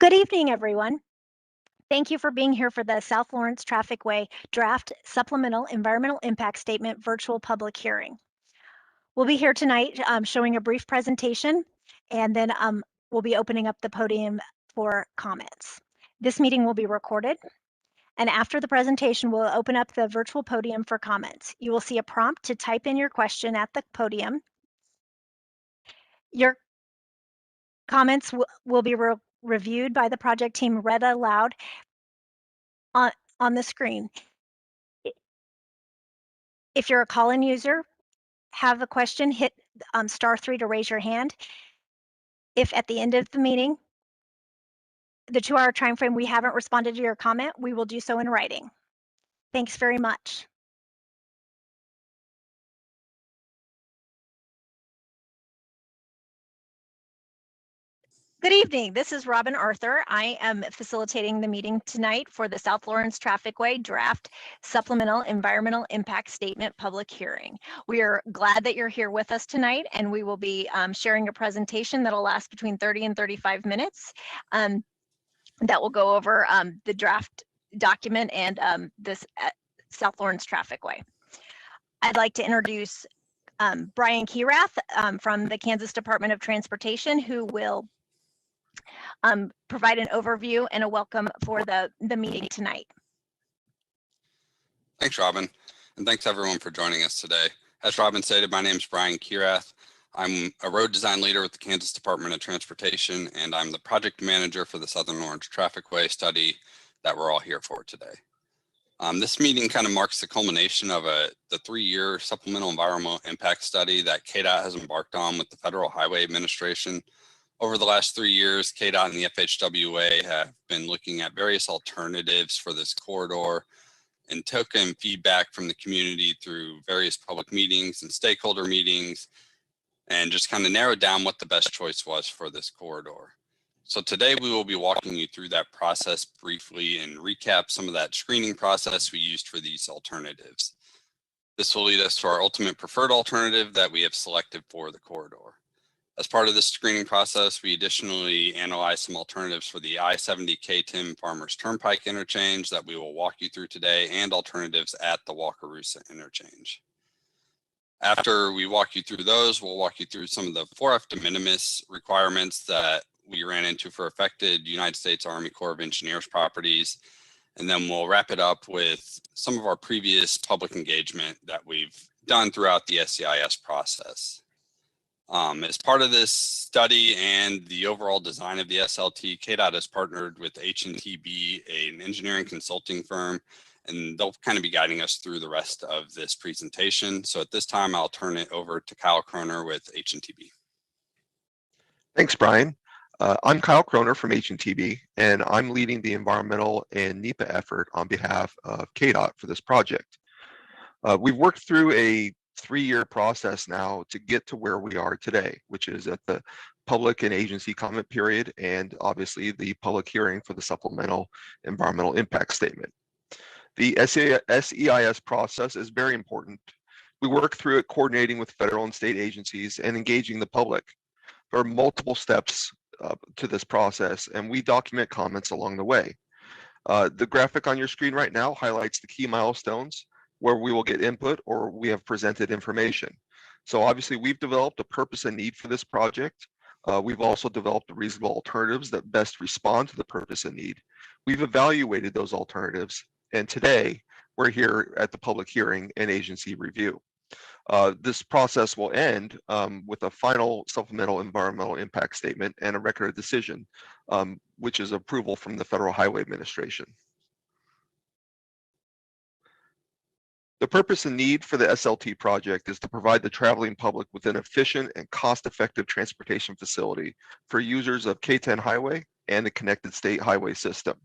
Good evening, everyone. Thank you for being here for the South Lawrence Traffic Way Draft Supplemental Environmental Impact Statement Virtual Public Hearing. We'll be here tonight showing a brief presentation, and then we'll be opening up the podium for comments. This meeting will be recorded, and after the presentation, we'll open up the virtual podium for comments. You will see a prompt to type in your question at the podium. Your comments will be reviewed by the project team, read aloud on the screen. If you're a call-in user, have a question, hit *3 to raise your hand. If at the end of the meeting, the 2-hour time frame, we haven't responded to your comment, we will do so in writing. Thanks very much. Good evening. This is Robin Arthur. I am facilitating the meeting tonight for the South Lawrence Traffic Way Draft Supplemental Environmental Impact Statement Public Hearing. We are glad that you're here with us tonight, and we will be sharing a presentation that'll last between 30 and 35 minutes. That will go over the draft document and this South Lawrence Traffic Way. I'd like to introduce Brian Kerath from the Kansas Department of Transportation, who will provide an overview and a welcome for the meeting tonight. Thanks, Robin, and thanks everyone for joining us today. As Robin stated, my name is Brian Kerath. I'm a road design leader with the Kansas Department of Transportation, and I'm the project manager for the Southern Lawrence Traffic Way study that we're all here for today. This meeting kind of marks the culmination of the 3-year supplemental environmental impact study that KDOT has embarked on with the Federal Highway Administration. Over the last 3 years, KDOT and the FHWA have been looking at various alternatives for this corridor and taken feedback from the community through various public meetings and stakeholder meetings, and just kind of narrowed down what the best choice was for this corridor. So today we will be walking you through that process briefly and recap some of that screening process we used for these alternatives. This will lead us to our ultimate preferred alternative that we have selected for the corridor. As part of this screening process, we additionally analyzed some alternatives for the I-70 K-Tim Farmers Turnpike interchange that we will walk you through today, and alternatives at the Wakarusa interchange. After we walk you through those, we'll walk you through some of the 4F de minimis requirements that we ran into for affected United States Army Corps of Engineers properties. And then we'll wrap it up with some of our previous public engagement that we've done throughout the SEIS process. As part of this study and the overall design of the SLT, KDOT has partnered with H&TB, an engineering consulting firm, and they'll kind of be guiding us through the rest of this presentation. So at this time, I'll turn it over to Kyle Kroner with H&TB. Thanks, Brian. I'm Kyle Kroner from H&TB, and I'm leading the environmental and NEPA effort on behalf of KDOT for this project. We've worked through a 3-year process now to get to where we are today, which is at the public and agency comment period, and obviously the public hearing for the supplemental environmental impact statement. The SEIS process is very important. We work through it coordinating with federal and state agencies and engaging the public. There are multiple steps to this process, and we document comments along the way. The graphic on your screen right now highlights the key milestones where we will get input or we have presented information. So obviously we've developed a purpose and need for this project. We've also developed reasonable alternatives that best respond to the purpose and need. We've evaluated those alternatives, and today we're here at the public hearing and agency review. This process will end with a final supplemental environmental impact statement and a record of decision, which is approval from the Federal Highway Administration. The purpose and need for the SLT project is to provide the traveling public with an efficient and cost-effective transportation facility for users of K-10 highway and the connected state highway system.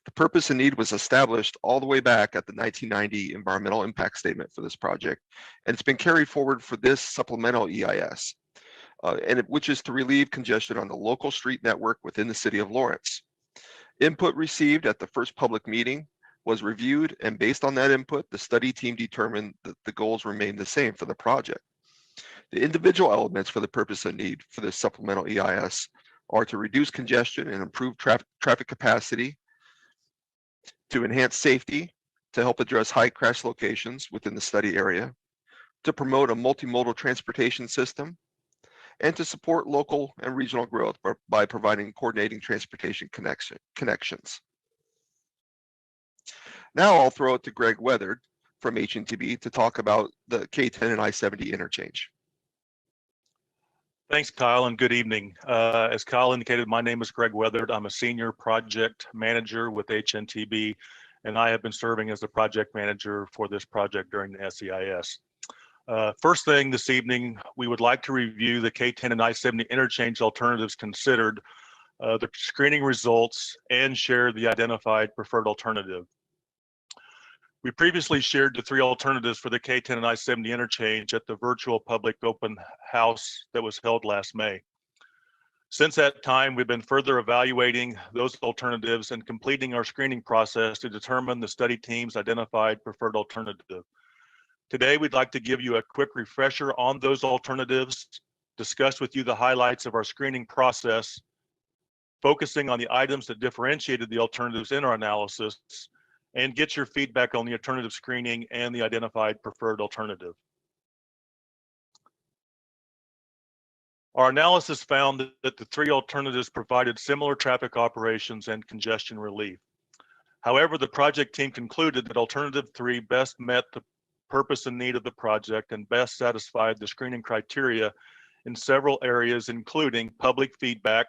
The purpose and need was established all the way back at the 1990 environmental impact statement for this project, and it's been carried forward for this supplemental EIS, which is to relieve congestion on the local street network within the city of Lawrence. Input received at the first public meeting was reviewed, and based on that input, the study team determined that the goals remained the same for the project. The individual elements for the purpose and need for this supplemental EIS are to reduce congestion and improve traffic capacity, to enhance safety, to help address high crash locations within the study area, to promote a multimodal transportation system, and to support local and regional growth by providing coordinating transportation connections. Now I'll throw it to Greg Weatherd from HNTB to talk about the K10 and I-70 interchange. Thanks, Kyle, and good evening. As Kyle indicated, my name is Greg Weatherd. I'm a senior project manager with HNTB, and I have been serving as the project manager for this project during the SEIS. First thing this evening, we would like to review the K10 and I-70 interchange alternatives considered, the screening results, and share the identified preferred alternative. We previously shared the three alternatives for the K10 and I-70 interchange at the virtual public open house that was held last May. Since that time, we've been further evaluating those alternatives and completing our screening process to determine the study team's identified preferred alternative. Today, we'd like to give you a quick refresher on those alternatives, discuss with you the highlights of our screening process, focusing on the items that differentiated the alternatives in our analysis, and get your feedback on the alternative screening and the identified preferred alternative. Our analysis found that the three alternatives provided similar traffic operations and congestion relief. However, the project team concluded that alternative 3 best met the purpose and need of the project and best satisfied the screening criteria in several areas, including public feedback,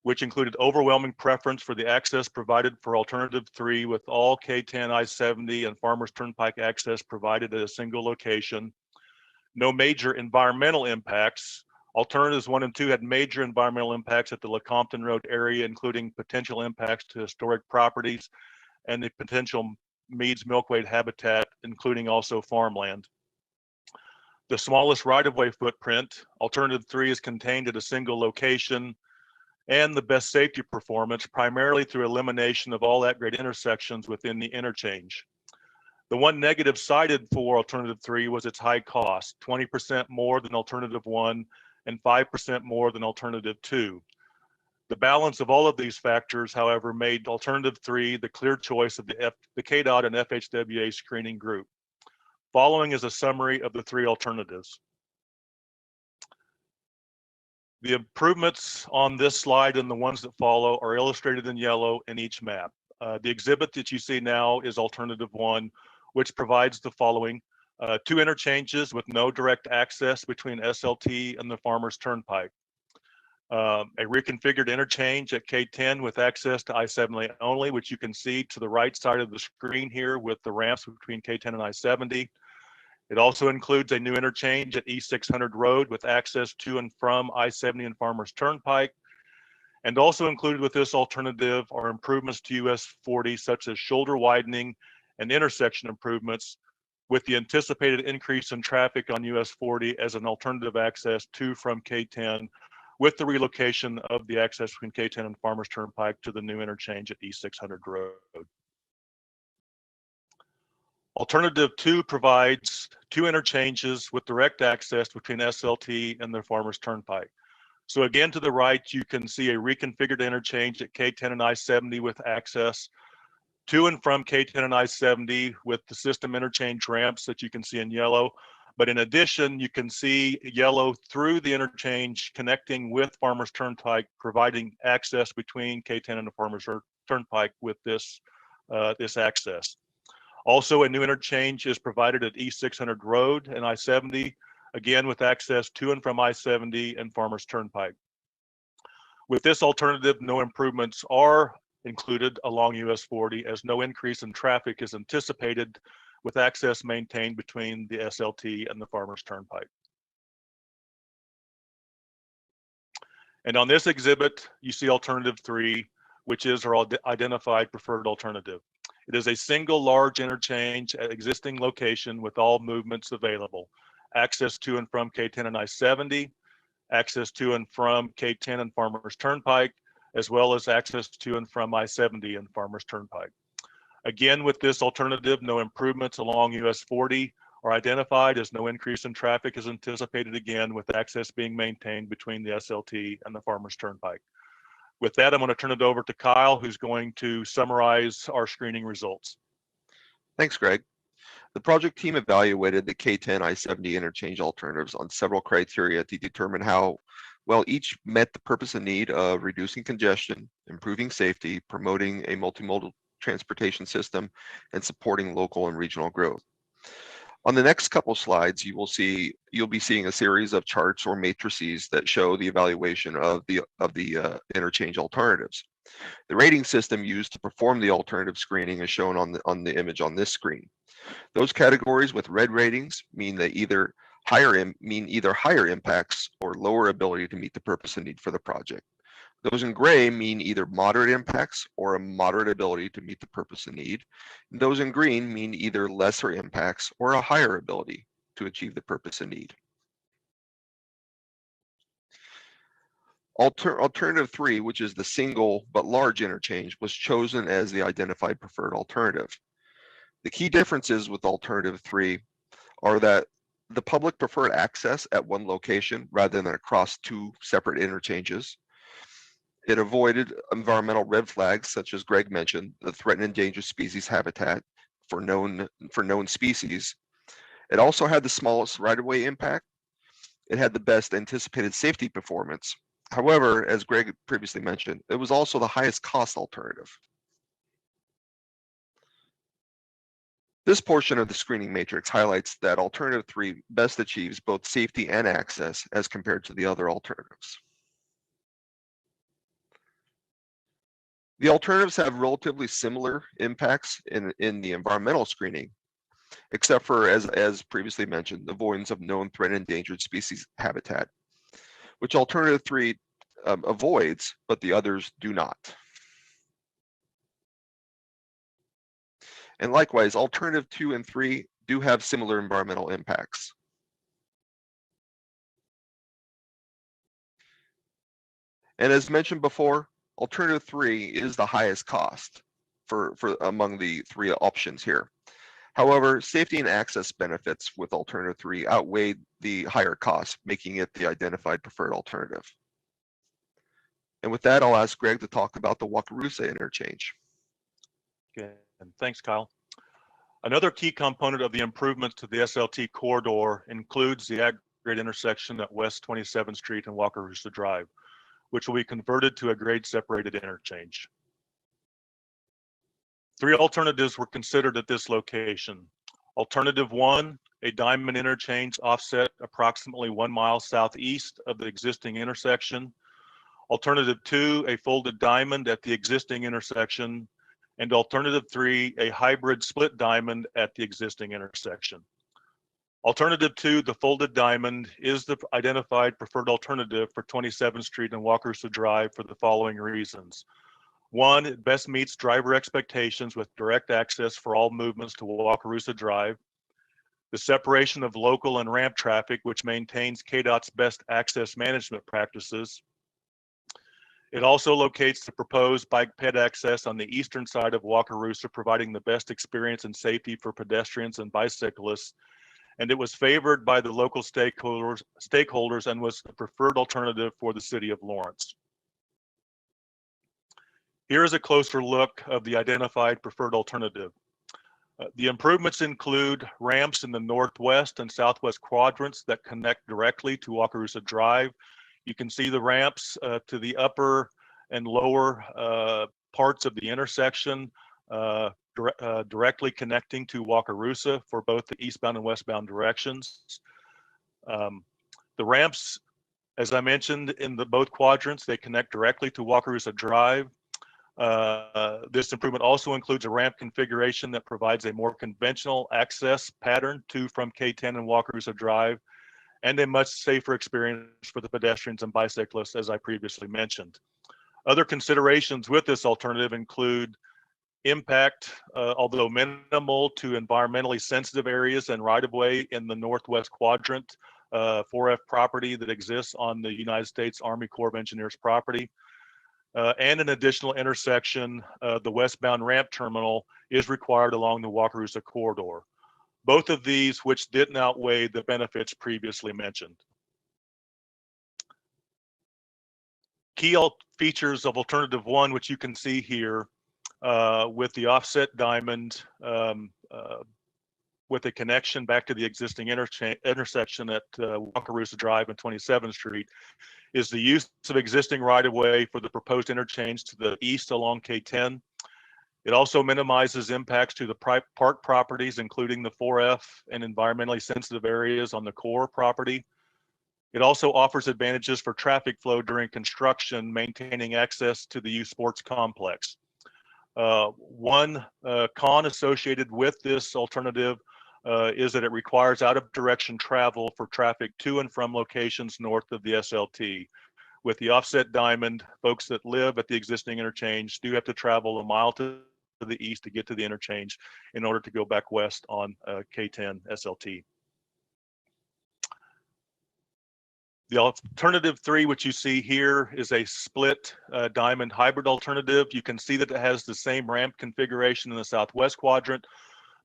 which included overwhelming preference for the access provided for alternative 3 with all K10, I-70 and Farmers Turnpike access provided at a single location. No major environmental impacts. Alternatives 1 and 2 had major environmental impacts at the Lecompton Road area, including potential impacts to historic properties and the potential Mead's milkweed habitat, including also farmland. The smallest right-of-way footprint. Alternative 3 is contained at a single location, and the best safety performance, primarily through elimination of all at-grade intersections within the interchange. The one negative cited for alternative 3 was its high cost, 20% more than alternative 1 and 5% more than alternative 2. The balance of all of these factors, however, made alternative 3 the clear choice of the KDOT and FHWA screening group. Following is a summary of the three alternatives. The improvements on this slide and the ones that follow are illustrated in yellow in each map. The exhibit that you see now is alternative 1, which provides the following: 2 interchanges with no direct access between SLT and the Farmers Turnpike. A reconfigured interchange at K10 with access to I-70 only, which you can see to the right side of the screen here with the ramps between K10 and I-70. It also includes a new interchange at E600 Road with access to and from I-70 and Farmers Turnpike. And also included with this alternative are improvements to US 40, such as shoulder widening and intersection improvements, with the anticipated increase in traffic on US 40 as an alternative access to from K10, with the relocation of the access between K10 and Farmers Turnpike to the new interchange at E600 Road. Alternative 2 provides 2 interchanges with direct access between SLT and the Farmers Turnpike. So again, to the right, you can see a reconfigured interchange at K10 and I-70 with access to and from K10 and I-70 with the system interchange ramps that you can see in yellow. But in addition, you can see yellow through the interchange connecting with Farmers Turnpike, providing access between K10 and the Farmers Turnpike with this access. Also, a new interchange is provided at E600 Road and I-70, again with access to and from I-70 and Farmers Turnpike. With this alternative, no improvements are included along US 40, as no increase in traffic is anticipated, with access maintained between the SLT and the Farmers Turnpike. And on this exhibit, you see alternative 3, which is our identified preferred alternative. It is a single large interchange at existing location with all movements available. Access to and from K10 and I-70, access to and from K10 and Farmers Turnpike, as well as access to and from I-70 and Farmers Turnpike. Again, with this alternative, no improvements along US 40 are identified, as no increase in traffic is anticipated, again with access being maintained between the SLT and the Farmers Turnpike. With that, I'm going to turn it over to Kyle, who's going to summarize our screening results. Thanks, Greg. The project team evaluated the K10 I-70 interchange alternatives on several criteria to determine how well each met the purpose and need of reducing congestion, improving safety, promoting a multimodal transportation system, and supporting local and regional growth. On the next couple slides, you'll be seeing a series of charts or matrices that show the evaluation of the interchange alternatives. The rating system used to perform the alternative screening is shown on the image on this screen. Those categories with red ratings mean either higher impacts or lower ability to meet the purpose and need for the project. Those in gray mean either moderate impacts or a moderate ability to meet the purpose and need. And those in green mean either lesser impacts or a higher ability to achieve the purpose and need. Alternative 3, which is the single but large interchange, was chosen as the identified preferred alternative. The key differences with Alternative 3 are that the public preferred access at one location rather than across two separate interchanges. It avoided environmental red flags, such as Greg mentioned, the threatened endangered species habitat for known species. It also had the smallest right-of-way impact. It had the best anticipated safety performance. However, as Greg previously mentioned, it was also the highest cost alternative. This portion of the screening matrix highlights that Alternative 3 best achieves both safety and access as compared to the other alternatives. The alternatives have relatively similar impacts in the environmental screening, except for, as previously mentioned, the avoidance of known threatened endangered species habitat, which Alternative 3 avoids, but the others do not. And likewise, Alternative 2 and 3 do have similar environmental impacts. And as mentioned before, Alternative 3 is the highest cost for among the three options here. However, safety and access benefits with Alternative 3 outweigh the higher cost, making it the identified preferred alternative. And with that, I'll ask Greg to talk about the Wakarusa interchange. Okay, and thanks, Kyle. Another key component of the improvements to the SLT corridor includes the at-grade intersection at West 27th Street and Wakarusa Drive, which will be converted to a grade-separated interchange. Three alternatives were considered at this location. Alternative 1, a diamond interchange offset approximately 1 mile southeast of the existing intersection. Alternative 2, a folded diamond at the existing intersection. And Alternative 3, a hybrid split diamond at the existing intersection. Alternative 2, the folded diamond, is the identified preferred alternative for 27th Street and Wakarusa Drive for the following reasons. 1, it best meets driver expectations with direct access for all movements to Wakarusa Drive. The separation of local and ramp traffic, which maintains KDOT's best access management practices. It also locates the proposed bike ped access on the eastern side of Wakarusa, providing the best experience and safety for pedestrians and bicyclists. And it was favored by the local stakeholders and was the preferred alternative for the city of Lawrence. Here is a closer look of the identified preferred alternative. The improvements include ramps in the northwest and southwest quadrants that connect directly to Wakarusa Drive. You can see the ramps to the upper and lower parts of the intersection directly connecting to Wakarusa for both the eastbound and westbound directions. The ramps, as I mentioned, in both quadrants, they connect directly to Wakarusa Drive. This improvement also includes a ramp configuration that provides a more conventional access pattern to from K10 and Wakarusa Drive, and a much safer experience for the pedestrians and bicyclists, as I previously mentioned. Other considerations with this alternative include impact, although minimal, to environmentally sensitive areas and right-of-way in the northwest quadrant, 4F property that exists on the United States Army Corps of Engineers property. And an additional intersection, the westbound ramp terminal, is required along the Wakarusa corridor. Both of these which didn't outweigh the benefits previously mentioned. Key features of alternative one, which you can see here, with the offset diamond, with a connection back to the existing intersection at Wakarusa Drive and 27th Street, is the use of existing right-of-way for the proposed interchange to the east along K10. It also minimizes impacts to the park properties, including the 4F and environmentally sensitive areas on the core property. It also offers advantages for traffic flow during construction, maintaining access to the youth sports complex. One con associated with this alternative is that it requires out of direction travel for traffic to and from locations north of the SLT. With the offset diamond, folks that live at the existing interchange do have to travel a mile to the east to get to the interchange in order to go back west on K10 SLT. The alternative three, which you see here, is a split diamond hybrid alternative. You can see that it has the same ramp configuration in the southwest quadrant,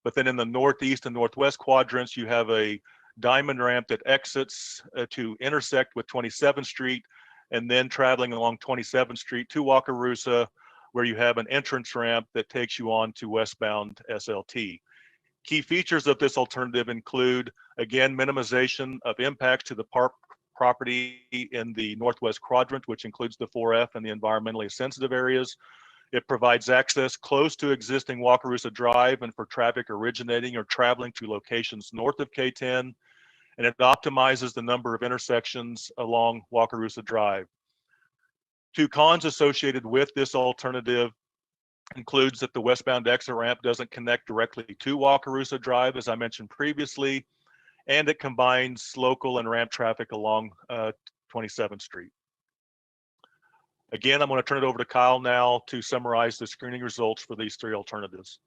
but then in the northeast and northwest quadrants, you have a diamond ramp that exits to intersect with 27th Street, and then traveling along 27th Street to Wakarusa, where you have an entrance ramp that takes you on to westbound SLT. Key features of this alternative include, again, minimization of impacts to the park property in the northwest quadrant, which includes the 4F and the environmentally sensitive areas. It provides access close to existing Wakarusa Drive and for traffic originating or traveling to locations north of K10, and it optimizes the number of intersections along Wakarusa Drive. Two cons associated with this alternative includes that the westbound exit ramp doesn't connect directly to Wakarusa Drive, as I mentioned previously, and it combines local and ramp traffic along 27th Street. Again, I'm going to turn it over to Kyle now to summarize the screening results for these three alternatives.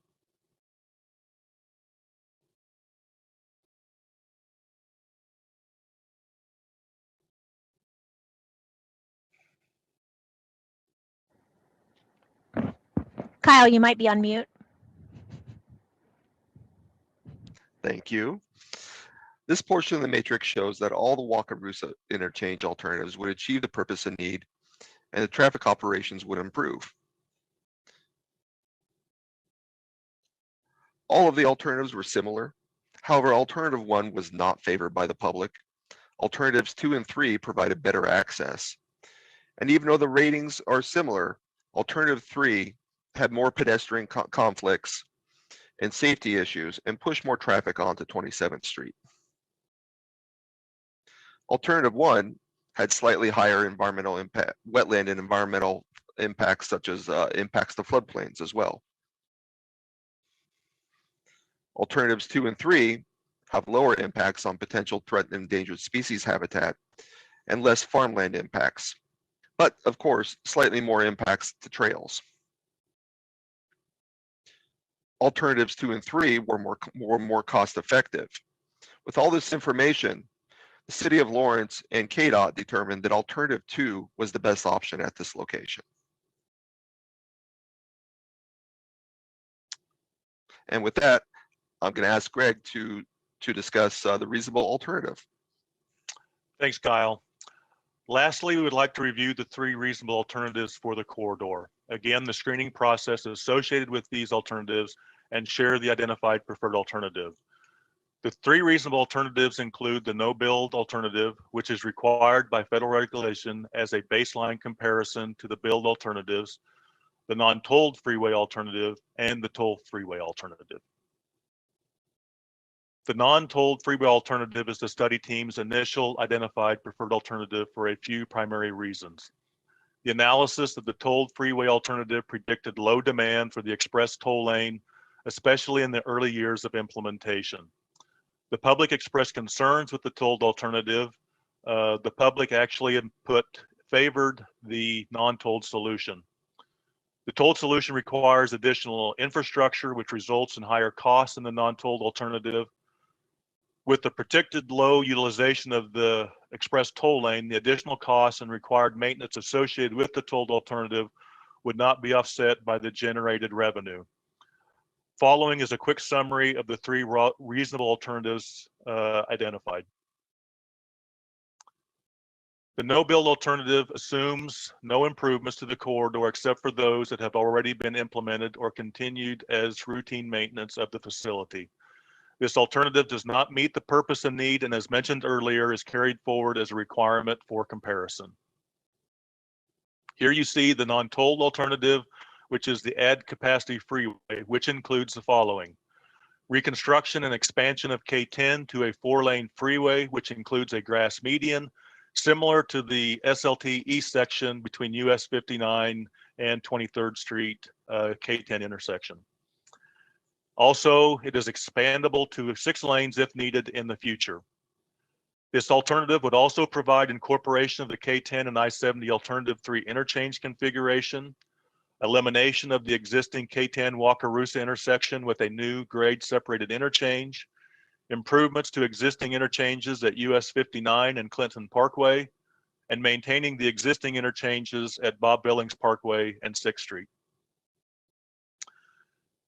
Kyle, you might be on mute. Thank you. This portion of the matrix shows that all the Wakarusa interchange alternatives would achieve the purpose and need, and the traffic operations would improve. All of the alternatives were similar. However, alternative one was not favored by the public. Alternatives 2 and 3 provided better access. And even though the ratings are similar, alternative 3 had more pedestrian conflicts and safety issues and pushed more traffic onto 27th Street. Alternative 1 had slightly higher environmental impact, wetland and environmental impacts, such as impacts to floodplains as well. Alternatives 2 and 3 have lower impacts on potential threatened and endangered species habitat and less farmland impacts, but of course, slightly more impacts to trails. Alternatives 2 and 3 were more cost effective. With all this information, the City of Lawrence and KDOT determined that alternative 2 was the best option at this location. And with that, I'm going to ask Greg to discuss the reasonable alternative. Thanks, Kyle. Lastly, we would like to review the three reasonable alternatives for the corridor. Again, the screening process associated with these alternatives and share the identified preferred alternative. The three reasonable alternatives include the no-build alternative, which is required by federal regulation as a baseline comparison to the build alternatives, the non-tolled freeway alternative, and the toll freeway alternative. The non-tolled freeway alternative is the study team's initial identified preferred alternative for a few primary reasons. The analysis of the tolled freeway alternative predicted low demand for the express toll lane, especially in the early years of implementation. The public expressed concerns with the tolled alternative. The public actually favored the non-tolled solution. The tolled solution requires additional infrastructure, which results in higher costs than the non-tolled alternative. With the predicted low utilization of the express toll lane, the additional costs and required maintenance associated with the tolled alternative would not be offset by the generated revenue. Following is a quick summary of the three reasonable alternatives identified. The no-build alternative assumes no improvements to the corridor except for those that have already been implemented or continued as routine maintenance of the facility. This alternative does not meet the purpose and need, and as mentioned earlier, is carried forward as a requirement for comparison. Here you see the non-tolled alternative, which is the add capacity freeway, which includes the following: reconstruction and expansion of K10 to a 4-lane freeway, which includes a grass median, similar to the SLT East section between US 59 and 23rd Street K10 intersection. Also, it is expandable to 6 lanes if needed in the future. This alternative would also provide incorporation of the K10 and I-70 alternative 3 interchange configuration, elimination of the existing K10 Wakarusa intersection with a new grade separated interchange, improvements to existing interchanges at US 59 and Clinton Parkway, and maintaining the existing interchanges at Bob Billings Parkway and 6th Street.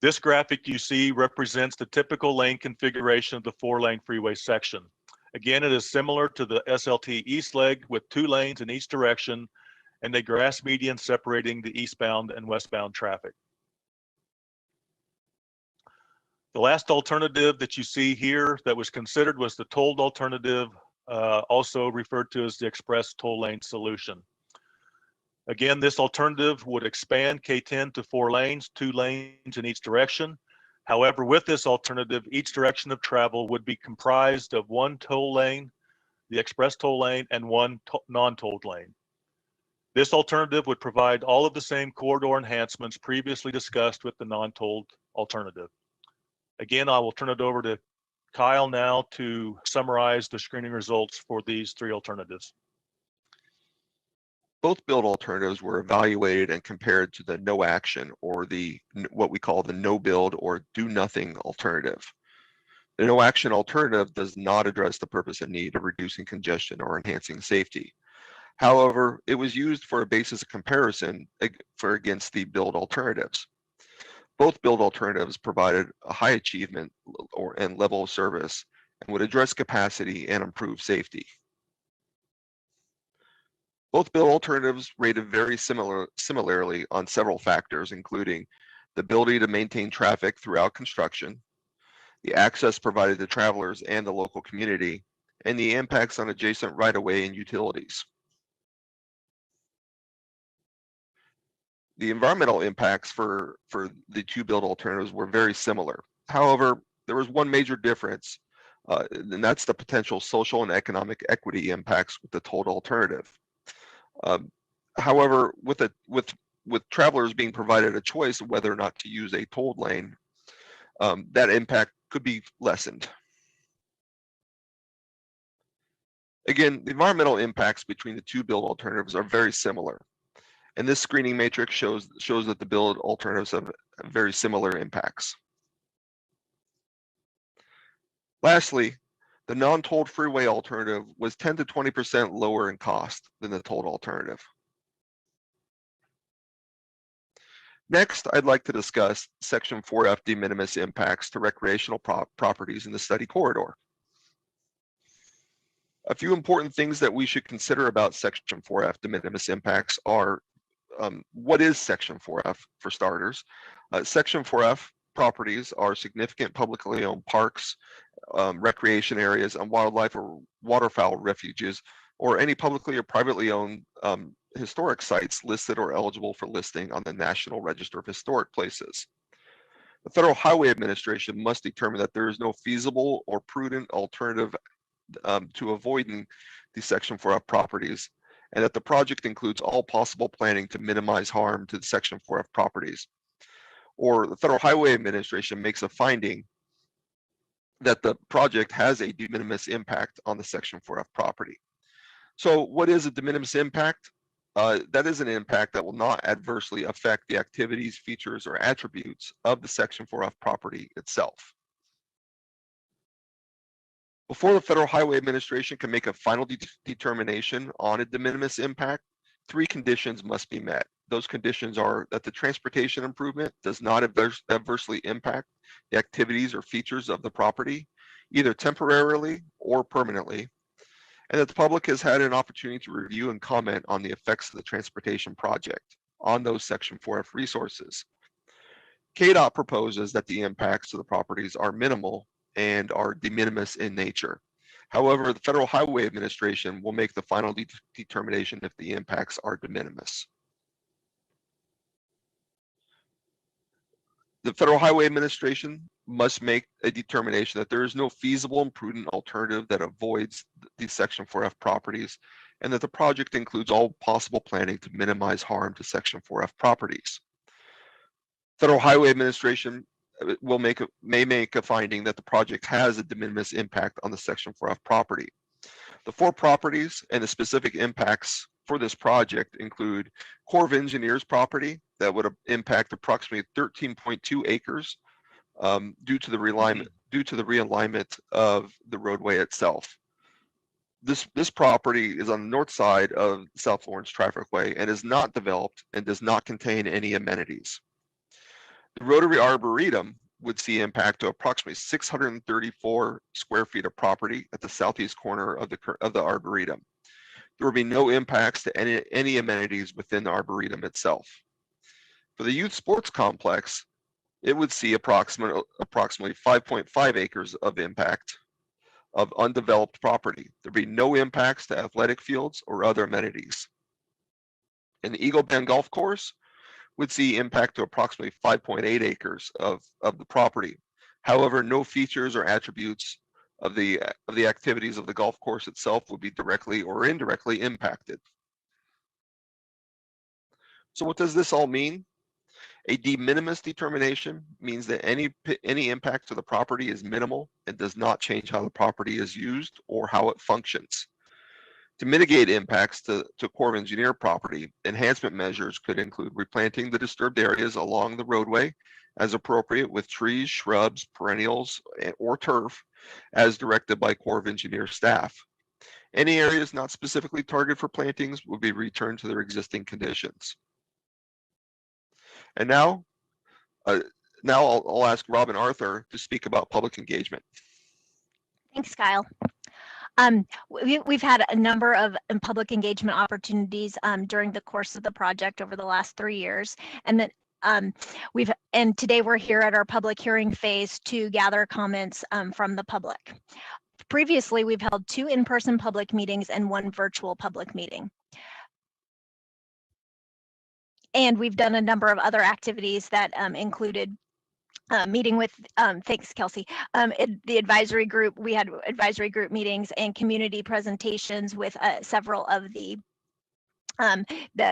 This graphic you see represents the typical lane configuration of the 4-lane freeway section. Again, it is similar to the SLT East leg with 2 lanes in each direction and a grass median separating the eastbound and westbound traffic. The last alternative that you see here that was considered was the tolled alternative, also referred to as the express toll lane solution. Again, this alternative would expand K10 to 4 lanes, 2 lanes in each direction. However, with this alternative, each direction of travel would be comprised of 1 toll lane, the express toll lane, and 1 non-tolled lane. This alternative would provide all of the same corridor enhancements previously discussed with the non-tolled alternative. Again, I will turn it over to Kyle now to summarize the screening results for these 3 alternatives. Both build alternatives were evaluated and compared to the no action, or the what we call the no build or do nothing alternative. The no action alternative does not address the purpose and need of reducing congestion or enhancing safety. However, it was used for a basis of comparison against the build alternatives. Both build alternatives provided a high achievement and level of service and would address capacity and improve safety. Both build alternatives rated very similarly on several factors, including the ability to maintain traffic throughout construction, the access provided to travelers and the local community, and the impacts on adjacent right-of-way and utilities. The environmental impacts for the 2 build alternatives were very similar. However, there was one major difference, and that's the potential social and economic equity impacts with the tolled alternative. However, with travelers being provided a choice of whether or not to use a tolled lane, that impact could be lessened. Again, the environmental impacts between the 2 build alternatives are very similar, and this screening matrix shows that the build alternatives have very similar impacts. Lastly, the non-tolled freeway alternative was 10 to 20% lower in cost than the tolled alternative. Next, I'd like to discuss Section 4F de minimis impacts to recreational properties in the study corridor. A few important things that we should consider about Section 4F de minimis impacts are, what is Section 4F for starters? Section 4F properties are significant publicly owned parks, recreation areas, and wildlife or waterfowl refuges, or any publicly or privately owned historic sites listed or eligible for listing on the National Register of Historic Places. The Federal Highway Administration must determine that there is no feasible or prudent alternative to avoiding these Section 4F properties, and that the project includes all possible planning to minimize harm to the Section 4F properties. Or the Federal Highway Administration makes a finding that the project has a de minimis impact on the Section 4F property. So what is a de minimis impact? That is an impact that will not adversely affect the activities, features, or attributes of the Section 4F property itself. Before the Federal Highway Administration can make a final determination on a de minimis impact, 3 conditions must be met. Those conditions are that the transportation improvement does not adversely impact the activities or features of the property, either temporarily or permanently, and that the public has had an opportunity to review and comment on the effects of the transportation project on those Section 4F resources. KDOT proposes that the impacts to the properties are minimal and are de minimis in nature. However, the Federal Highway Administration will make the final determination if the impacts are de minimis. The Federal Highway Administration must make a determination that there is no feasible and prudent alternative that avoids these Section 4F properties, and that the project includes all possible planning to minimize harm to Section 4F properties. Federal Highway Administration may make a finding that the project has a de minimis impact on the Section 4F property. The 4 properties and the specific impacts for this project include Corps of Engineers property that would impact approximately 13.2 acres due to the realignment of the roadway itself. This property is on the north side of South Lawrence Trafficway and is not developed and does not contain any amenities. The Rotary Arboretum would see impact to approximately 634 square feet of property at the southeast corner of the Arboretum. There will be no impacts to any amenities within the Arboretum itself. For the youth sports complex, it would see approximately 5.5 acres of impact of undeveloped property. There'd be no impacts to athletic fields or other amenities. And the Eagle Bend Golf Course would see impact to approximately 5.8 acres of the property. However, no features or attributes of the activities of the golf course itself would be directly or indirectly impacted. So what does this all mean? A de minimis determination means that any impact to the property is minimal and does not change how the property is used or how it functions. To mitigate impacts to Corps of Engineer property, enhancement measures could include replanting the disturbed areas along the roadway as appropriate with trees, shrubs, perennials, or turf as directed by Corps of Engineer staff. Any areas not specifically targeted for plantings will be returned to their existing conditions. And now I'll ask Robin Arthur to speak about public engagement. Thanks, Kyle. We've had a number of public engagement opportunities during the course of the project over the last 3 years, and then today we're here at our public hearing phase to gather comments from the public. Previously, we've held 2 in-person public meetings and 1 virtual public meeting. And we've done a number of other activities that included meeting with, thanks, Kelsey, the advisory group. We had advisory group meetings and community presentations with several of the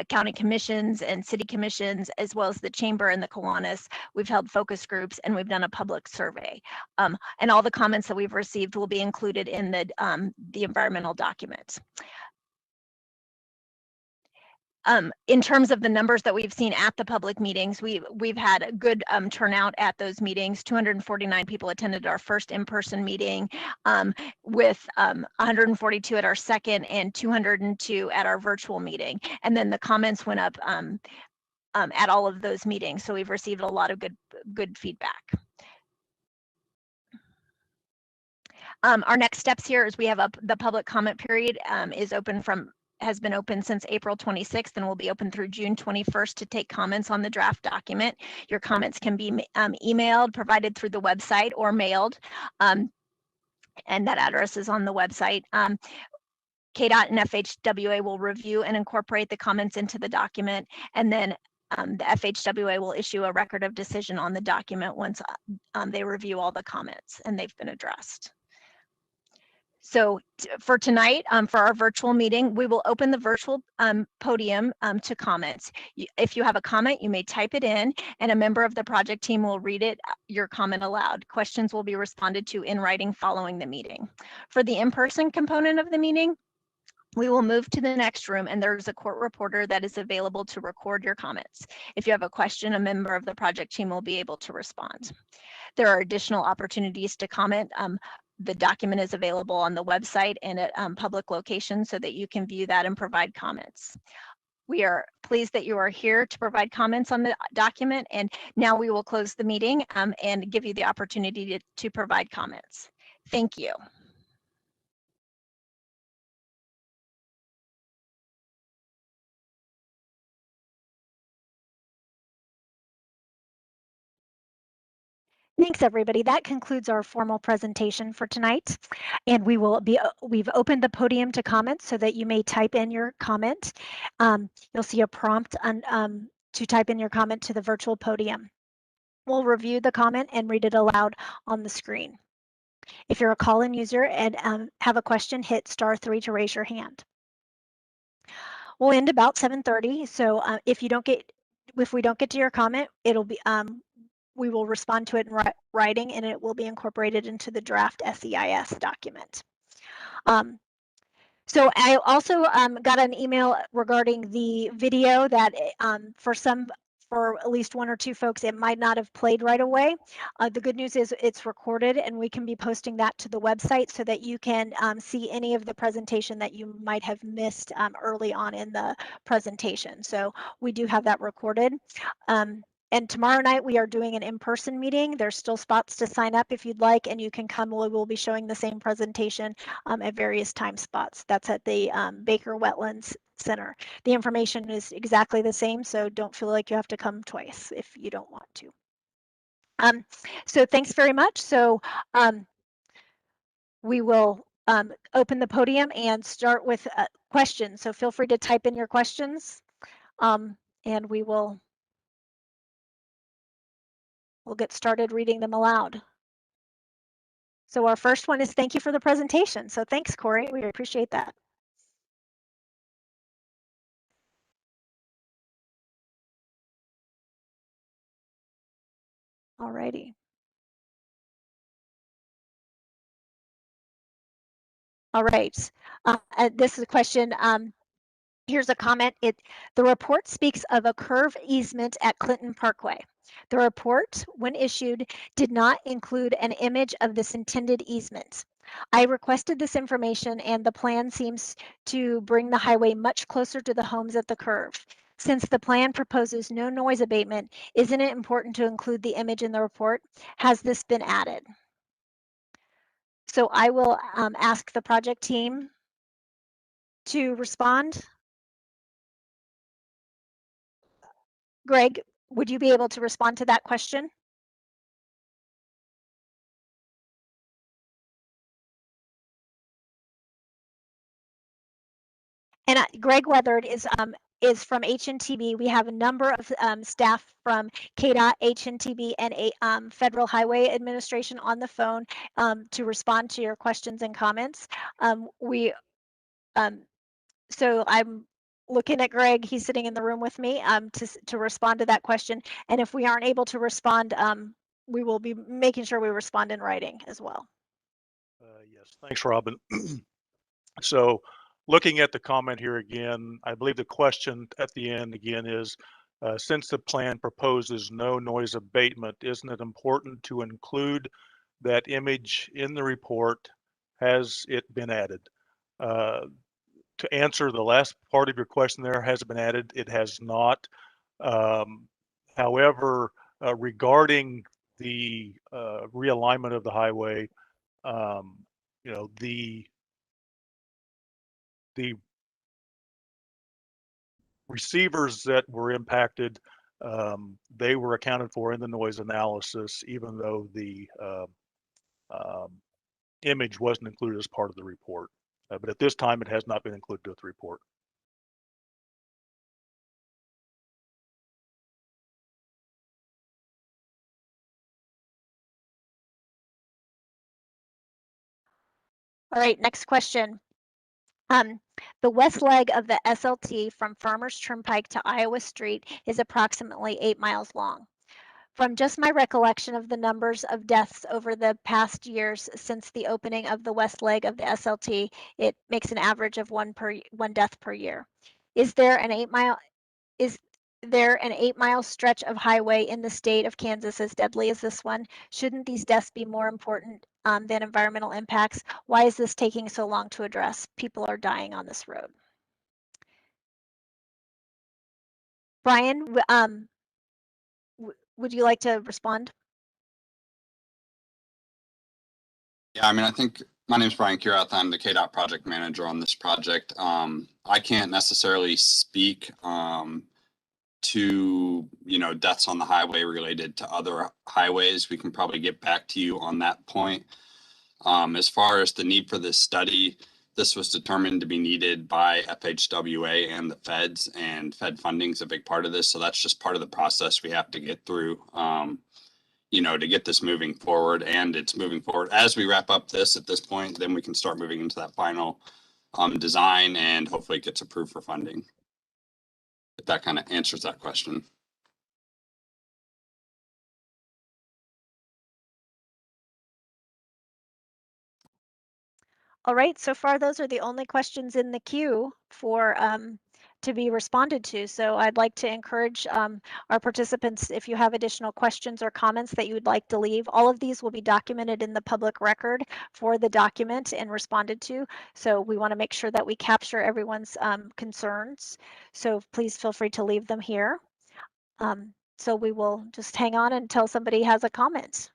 county commissions and city commissions, as well as the chamber and the Kiwanis. We've held focus groups and we've done a public survey. And all the comments that we've received will be included in the environmental documents. In terms of the numbers that we've seen at the public meetings, we've had a good turnout at those meetings. 249 people attended our first in-person meeting, with 142 at our second and 202 at our virtual meeting. And then the comments went up at all of those meetings. So we've received a lot of good feedback. Our next steps here is we have the public comment period has been open since April 26th and will be open through June 21st to take comments on the draft document. Your comments can be emailed, provided through the website, or mailed, and that address is on the website. KDOT and FHWA will review and incorporate the comments into the document, and then the FHWA will issue a record of decision on the document once they review all the comments and they've been addressed. So for tonight, for our virtual meeting, we will open the virtual podium to comments. If you have a comment, you may type it in and a member of the project team will read your comment aloud. Questions will be responded to in writing following the meeting. For the in-person component of the meeting, we will move to the next room and there's a court reporter that is available to record your comments. If you have a question, a member of the project team will be able to respond. There are additional opportunities to comment. The document is available on the website and at public locations so that you can view that and provide comments. We are pleased that you are here to provide comments on the document, and now we will close the meeting and give you the opportunity to provide comments. Thank you. Thanks, everybody. That concludes our formal presentation for tonight. And we've opened the podium to comments so that you may type in your comment. You'll see a prompt to type in your comment to the virtual podium. We'll review the comment and read it aloud on the screen. If you're a call-in user and have a question, hit *3 to raise your hand. We'll end about 7:30. So if we don't get to your comment, it'll be we will respond to it in writing, and it will be incorporated into the draft SEIS document. So I also got an email regarding the video that for at least one or two folks, it might not have played right away. The good news is it's recorded, and we can be posting that to the website so that you can see any of the presentation that you might have missed early on in the presentation. So we do have that recorded. And tomorrow night we are doing an in-person meeting. There's still spots to sign up if you'd like, and you can come. We'll be showing the same presentation at various time spots. That's at the Baker Wetlands Center. The information is exactly the same, so don't feel like you have to come twice if you don't want to. So thanks very much. So we will open the podium and start with questions. So feel free to type in your questions, and we'll get started reading them aloud. So our first one is thank you for the presentation. So thanks, Corey. We appreciate that. All righty. All right. This is a question. Here's a comment. The report speaks of a curve easement at Clinton Parkway. The report, when issued, did not include an image of this intended easement. I requested this information, and the plan seems to bring the highway much closer to the homes at the curve. Since the plan proposes no noise abatement, isn't it important to include the image in the report? Has this been added? So I will ask the project team to respond. Greg, would you be able to respond to that question? And Greg Weatherd is from HNTB. We have a number of staff from KDOT, HNTB, and Federal Highway Administration on the phone to respond to your questions and comments. So I'm looking at Greg. He's sitting in the room with me to respond to that question. And if we aren't able to respond, we will be making sure we respond in writing as well. Yes, thanks, Robin. So looking at the comment here again, I believe the question at the end again is, since the plan proposes no noise abatement, isn't it important to include that image in the report? Has it been added? To answer the last part of your question there, has it been added? It has not. However, regarding the realignment of the highway, you know, the receivers that were impacted, they were accounted for in the noise analysis, even though the image wasn't included as part of the report. But at this time, it has not been included with the report. All right, next question. The west leg of the SLT from Farmers Turnpike to Iowa Street is approximately 8 miles long. From just my recollection of the numbers of deaths over the past years since the opening of the west leg of the SLT, it makes an average of one death per year. Is there an 8-mile stretch of highway in the state of Kansas as deadly as this one? Shouldn't these deaths be more important than environmental impacts? Why is this taking so long to address? People are dying on this road. Brian, would you like to respond? Yeah, I mean, I think my name is Brian Kirath. I'm the KDOT project manager on this project. I can't necessarily speak to, deaths on the highway related to other highways. We can probably get back to you on that point. As far as the need for this study, this was determined to be needed by FHWA and the feds, and Fed funding is a big part of this. So that's just part of the process we have to get through, to get this moving forward. And it's moving forward as we wrap up this at this point, then we can start moving into that final design, and hopefully it gets approved for funding. If that kind of answers that question. All right, so far those are the only questions in the queue for to be responded to. So I'd like to encourage our participants, if you have additional questions or comments that you would like to leave, all of these will be documented in the public record for the document and responded to. So we want to make sure that we capture everyone's concerns. So please feel free to leave them here. So we will just hang on until somebody has a comment.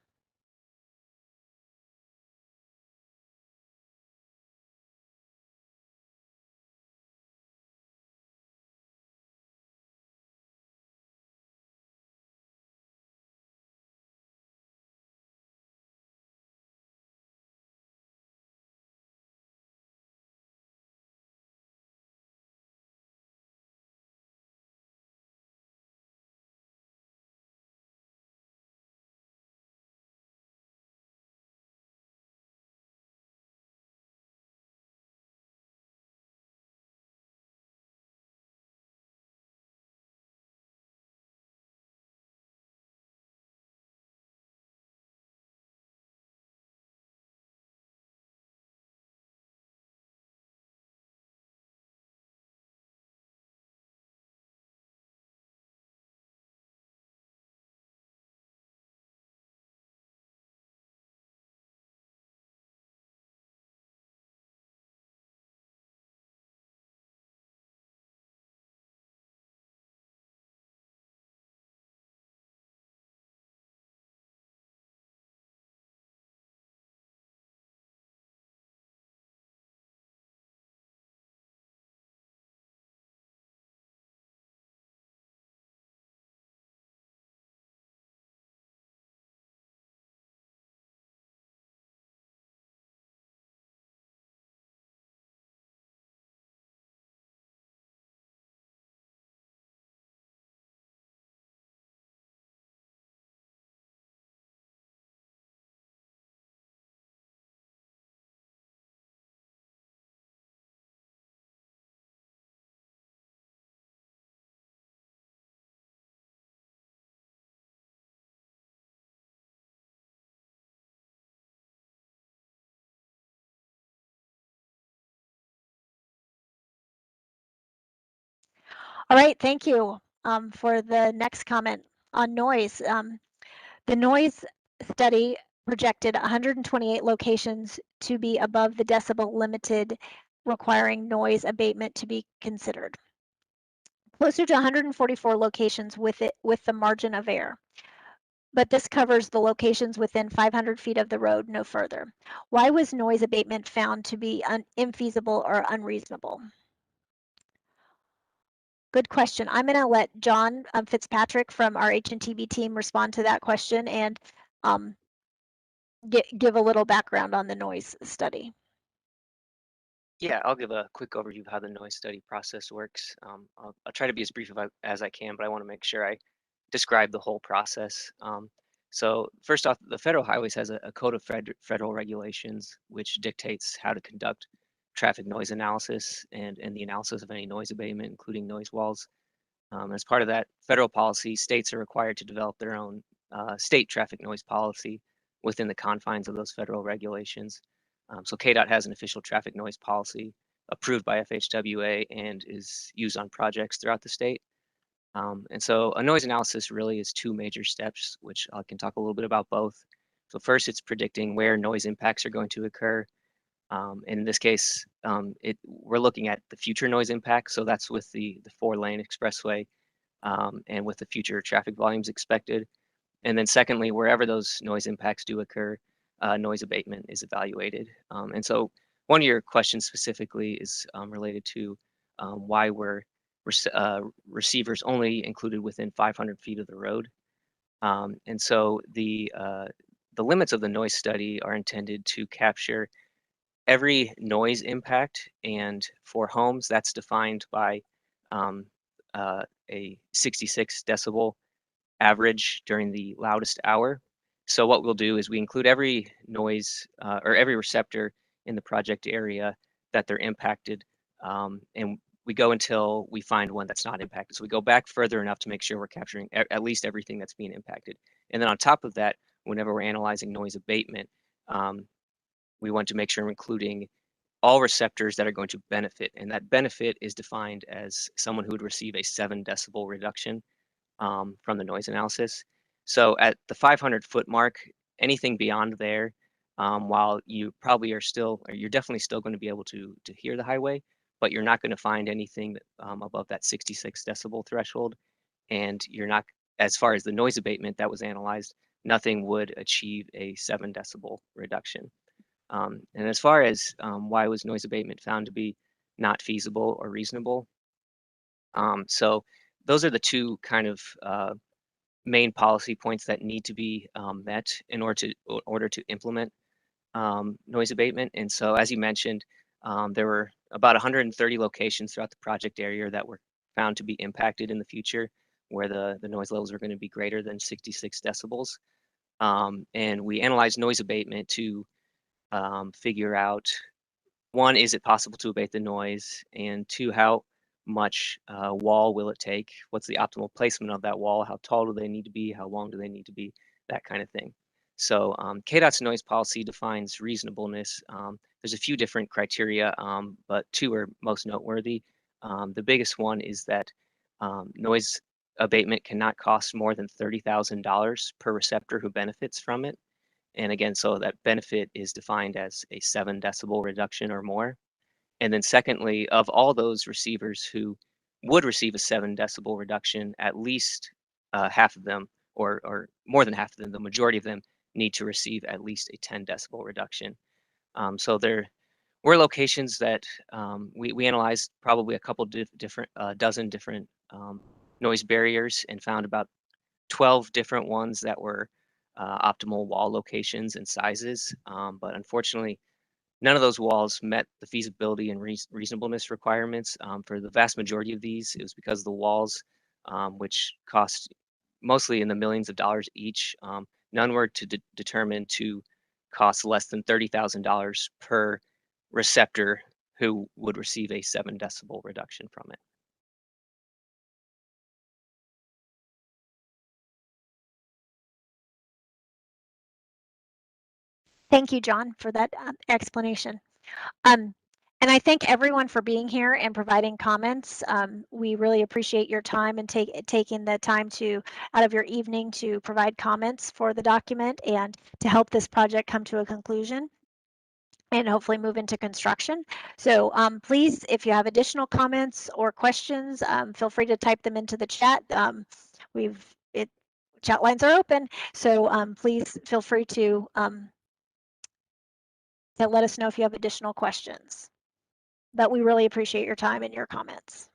All right, thank you for the next comment on noise. The noise study projected 128 locations to be above the decibel limited, requiring noise abatement to be considered. Closer to 144 locations with the margin of error. But this covers the locations within 500 feet of the road, no further. Why was noise abatement found to be infeasible or unreasonable? Good question. I'm going to let John Fitzpatrick from our HNTB team respond to that question and give a little background on the noise study. Yeah, I'll give a quick overview of how the noise study process works. I'll try to be as brief as I can, but I want to make sure I describe the whole process. So first off, the Federal Highways has a code of federal regulations which dictates how to conduct traffic noise analysis and the analysis of any noise abatement, including noise walls. As part of that federal policy, states are required to develop their own state traffic noise policy within the confines of those federal regulations. So KDOT has an official traffic noise policy approved by FHWA and is used on projects throughout the state. And so a noise analysis really is two major steps, which I can talk a little bit about both. So first, it's predicting where noise impacts are going to occur. And in this case, we're looking at the future noise impacts. So that's with the 4-lane expressway and with the future traffic volumes expected. And then secondly, wherever those noise impacts do occur, noise abatement is evaluated. And so one of your questions specifically is related to why we're receivers only included within 500 feet of the road. And so the limits of the noise study are intended to capture every noise impact, and for homes, that's defined by a 66 decibel average during the loudest hour. So what we'll do is we include every noise or every receptor in the project area that they're impacted, and we go until we find one that's not impacted. So we go back further enough to make sure we're capturing at least everything that's being impacted. And then on top of that, whenever we're analyzing noise abatement, we want to make sure we're including all receptors that are going to benefit. And that benefit is defined as someone who would receive a 7 decibel reduction from the noise analysis. So at the 500-foot mark, anything beyond there, while you probably are still, or you're definitely still going to be able to hear the highway, but you're not going to find anything above that 66 decibel threshold. And you're not, as far as the noise abatement that was analyzed, nothing would achieve a 7 decibel reduction. And as far as why was noise abatement found to be not feasible or reasonable, so those are the two kind of main policy points that need to be met in order to implement noise abatement. And so, as you mentioned, there were about 130 locations throughout the project area that were found to be impacted in the future, where the noise levels are going to be greater than 66 decibels. And we analyzed noise abatement to figure out, one, is it possible to abate the noise? And two, how much wall will it take? What's the optimal placement of that wall? How tall do they need to be? How long do they need to be? That kind of thing. So KDOT's noise policy defines reasonableness. There's a few different criteria, but two are most noteworthy. The biggest one is that noise abatement cannot cost more than $30,000 per receptor who benefits from it. And again, so that benefit is defined as a 7 decibel reduction or more. And then secondly, of all those receivers who would receive a 7 decibel reduction, at least half of them, or more than half of them, the majority of them, need to receive at least a 10 decibel reduction. So there were locations that we analyzed probably a couple dozen different noise barriers and found about 12 different ones that were optimal wall locations and sizes. But unfortunately, none of those walls met the feasibility and reasonableness requirements. For the vast majority of these, it was because the walls, which cost mostly in the millions of dollars each, none were determined to cost less than $30,000 per receptor who would receive a 7 decibel reduction from it. Thank you, John, for that explanation. And I thank everyone for being here and providing comments. We really appreciate your time and taking the time out of your evening to provide comments for the document and to help this project come to a conclusion and hopefully move into construction. So please, if you have additional comments or questions, feel free to type them into the chat. Chat lines are open, so please feel free to let us know if you have additional questions. But we really appreciate your time and your comments.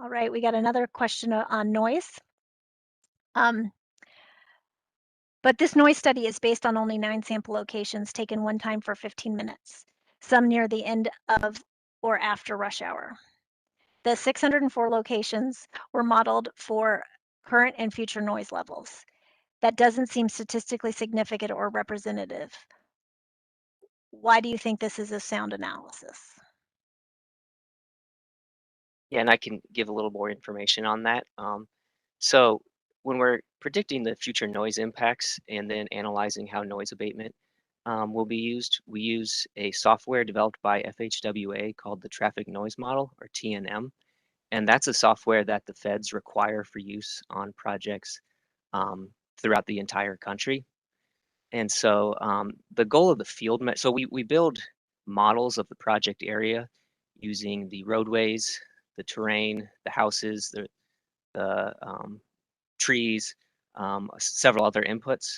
All right, we got another question on noise. But this noise study is based on only 9 sample locations taken one time for 15 minutes, some near the end of or after rush hour. The 604 locations were modeled for current and future noise levels. That doesn't seem statistically significant or representative. Why do you think this is a sound analysis? Yeah, and I can give a little more information on that. So when we're predicting the future noise impacts and then analyzing how noise abatement will be used, we use a software developed by FHWA called the Traffic Noise Model, or TNM. And that's a software that the feds require for use on projects throughout the entire country. And so the goal of the field, so we build models of the project area using the roadways, the terrain, the houses, the trees, several other inputs.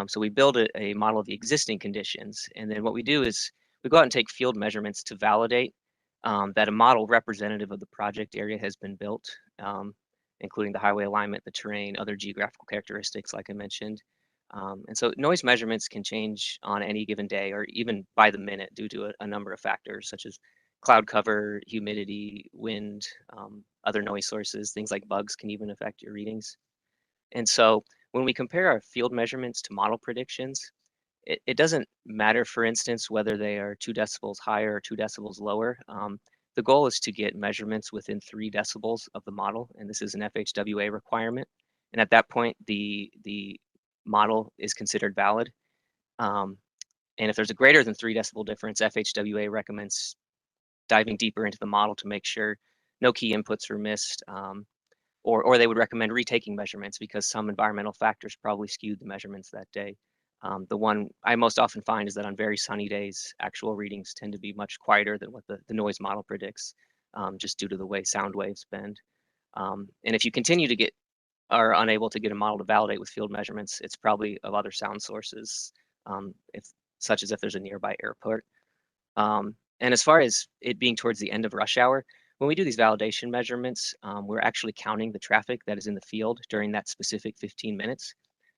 So we build a model of the existing conditions. And then what we do is we go out and take field measurements to validate that a model representative of the project area has been built, including the highway alignment, the terrain, other geographical characteristics, like I mentioned. And so noise measurements can change on any given day or even by the minute due to a number of factors such as cloud cover, humidity, wind, other noise sources, things like bugs can even affect your readings. And so when we compare our field measurements to model predictions, it doesn't matter, for instance, whether they are 2 decibels higher or 2 decibels lower. The goal is to get measurements within 3 decibels of the model, and this is an FHWA requirement. And at that point, the model is considered valid. And if there's a greater than 3 decibel difference, FHWA recommends diving deeper into the model to make sure no key inputs were missed, or they would recommend retaking measurements because some environmental factors probably skewed the measurements that day. The one I most often find is that on very sunny days, actual readings tend to be much quieter than what the noise model predicts, just due to the way sound waves bend. And if you continue to are unable to get a model to validate with field measurements, it's probably of other sound sources, such as if there's a nearby airport. And as far as it being towards the end of rush hour, when we do these validation measurements, we're actually counting the traffic that is in the field during that specific 15 minutes.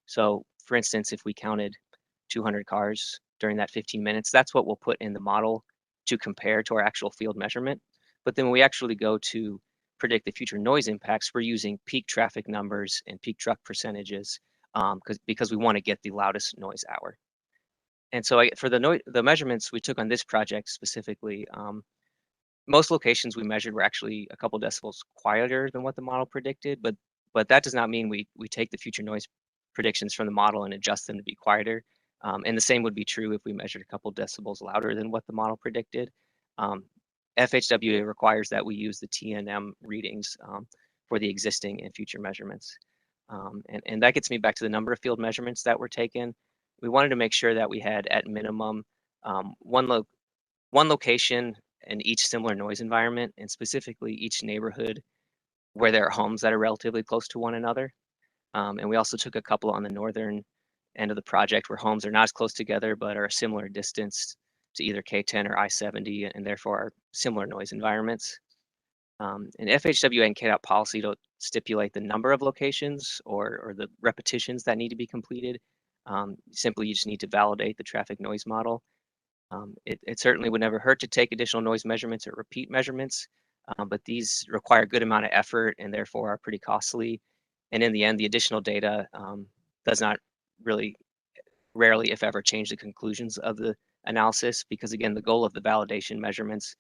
So for instance, if we counted 200 cars during that 15 minutes, that's what we'll put in the model to compare to our actual field measurement. But then when we actually go to predict the future noise impacts, we're using peak traffic numbers and peak truck percentages because we want to get the loudest noise hour. And so for the measurements we took on this project specifically, most locations we measured were actually a couple decibels quieter than what the model predicted, but that does not mean we take the future noise predictions from the model and adjust them to be quieter. And the same would be true if we measured a couple decibels louder than what the model predicted. FHWA requires that we use the TNM readings for the existing and future measurements. And that gets me back to the number of field measurements that were taken. We wanted to make sure that we had at minimum one location in each similar noise environment, and specifically each neighborhood where there are homes that are relatively close to one another. And we also took a couple on the northern end of the project where homes are not as close together, but are a similar distance to either K10 or I-70, and therefore are similar noise environments. And FHWA and KDOT policy don't stipulate the number of locations or the repetitions that need to be completed. Simply, you just need to validate the traffic noise model. It certainly would never hurt to take additional noise measurements or repeat measurements, but these require a good amount of effort and therefore are pretty costly. And in the end, the additional data does not rarely, if ever, change the conclusions of the analysis, because again, the goal of the validation measurements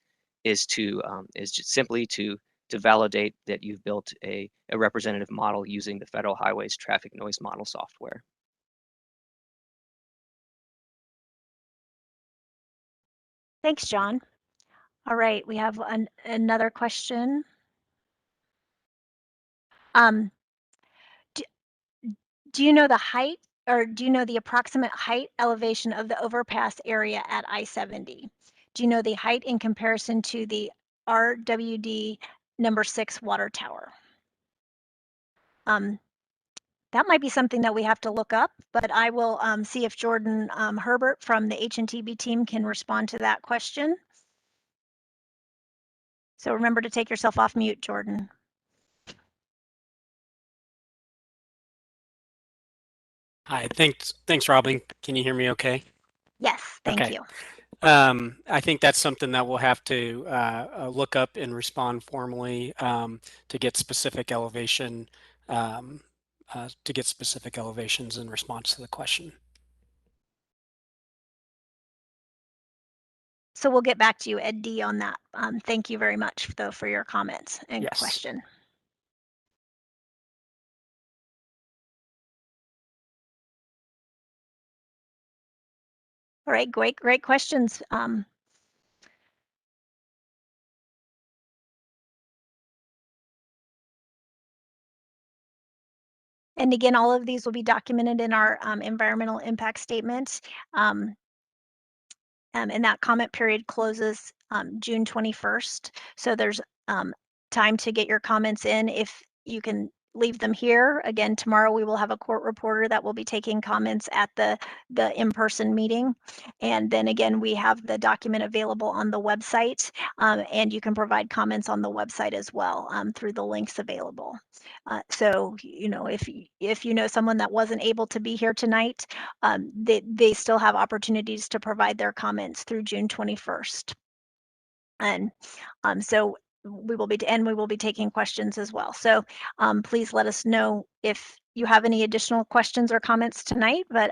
is just simply to validate that you've built a representative model using the Federal Highways Traffic Noise Model software. Thanks, John. All right, we have another question. Do you know the height, or do you know the approximate height elevation of the overpass area at I-70? Do you know the height in comparison to the RWD number 6 water tower? That might be something that we have to look up, but I will see if Jordan Herbert from the HNTB team can respond to that question. So remember to take yourself off mute, Jordan. Hi, thanks, Robin. Can you hear me okay? Yes, thank Okay. you. I think that's something that we'll have to look up and respond formally to get specific elevation, to get specific elevations in response to the question. So we'll get back to you, Ed D, on that. Thank you very much, though, for your comments and Yes. question. All right, great questions. And again, all of these will be documented in our environmental impact statement. And that comment period closes June 21st. So there's time to get your comments in. If you can leave them here. Again, tomorrow we will have a court reporter that will be taking comments at the in-person meeting. And then again, we have the document available on the website, and you can provide comments on the website as well through the links available. So, you know, if you know someone that wasn't able to be here tonight, they still have opportunities to provide their comments through June 21st. And so we will be taking questions as well. So please let us know if you have any additional questions or comments tonight, but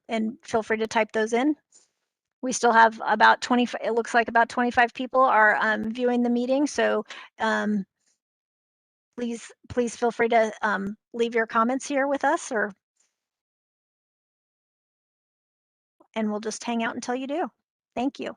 and feel free to type those in. We still have about 25, it looks like about 25 people are viewing the meeting. So please feel free to leave your comments here with us, and we'll just hang out until you do. Thank you.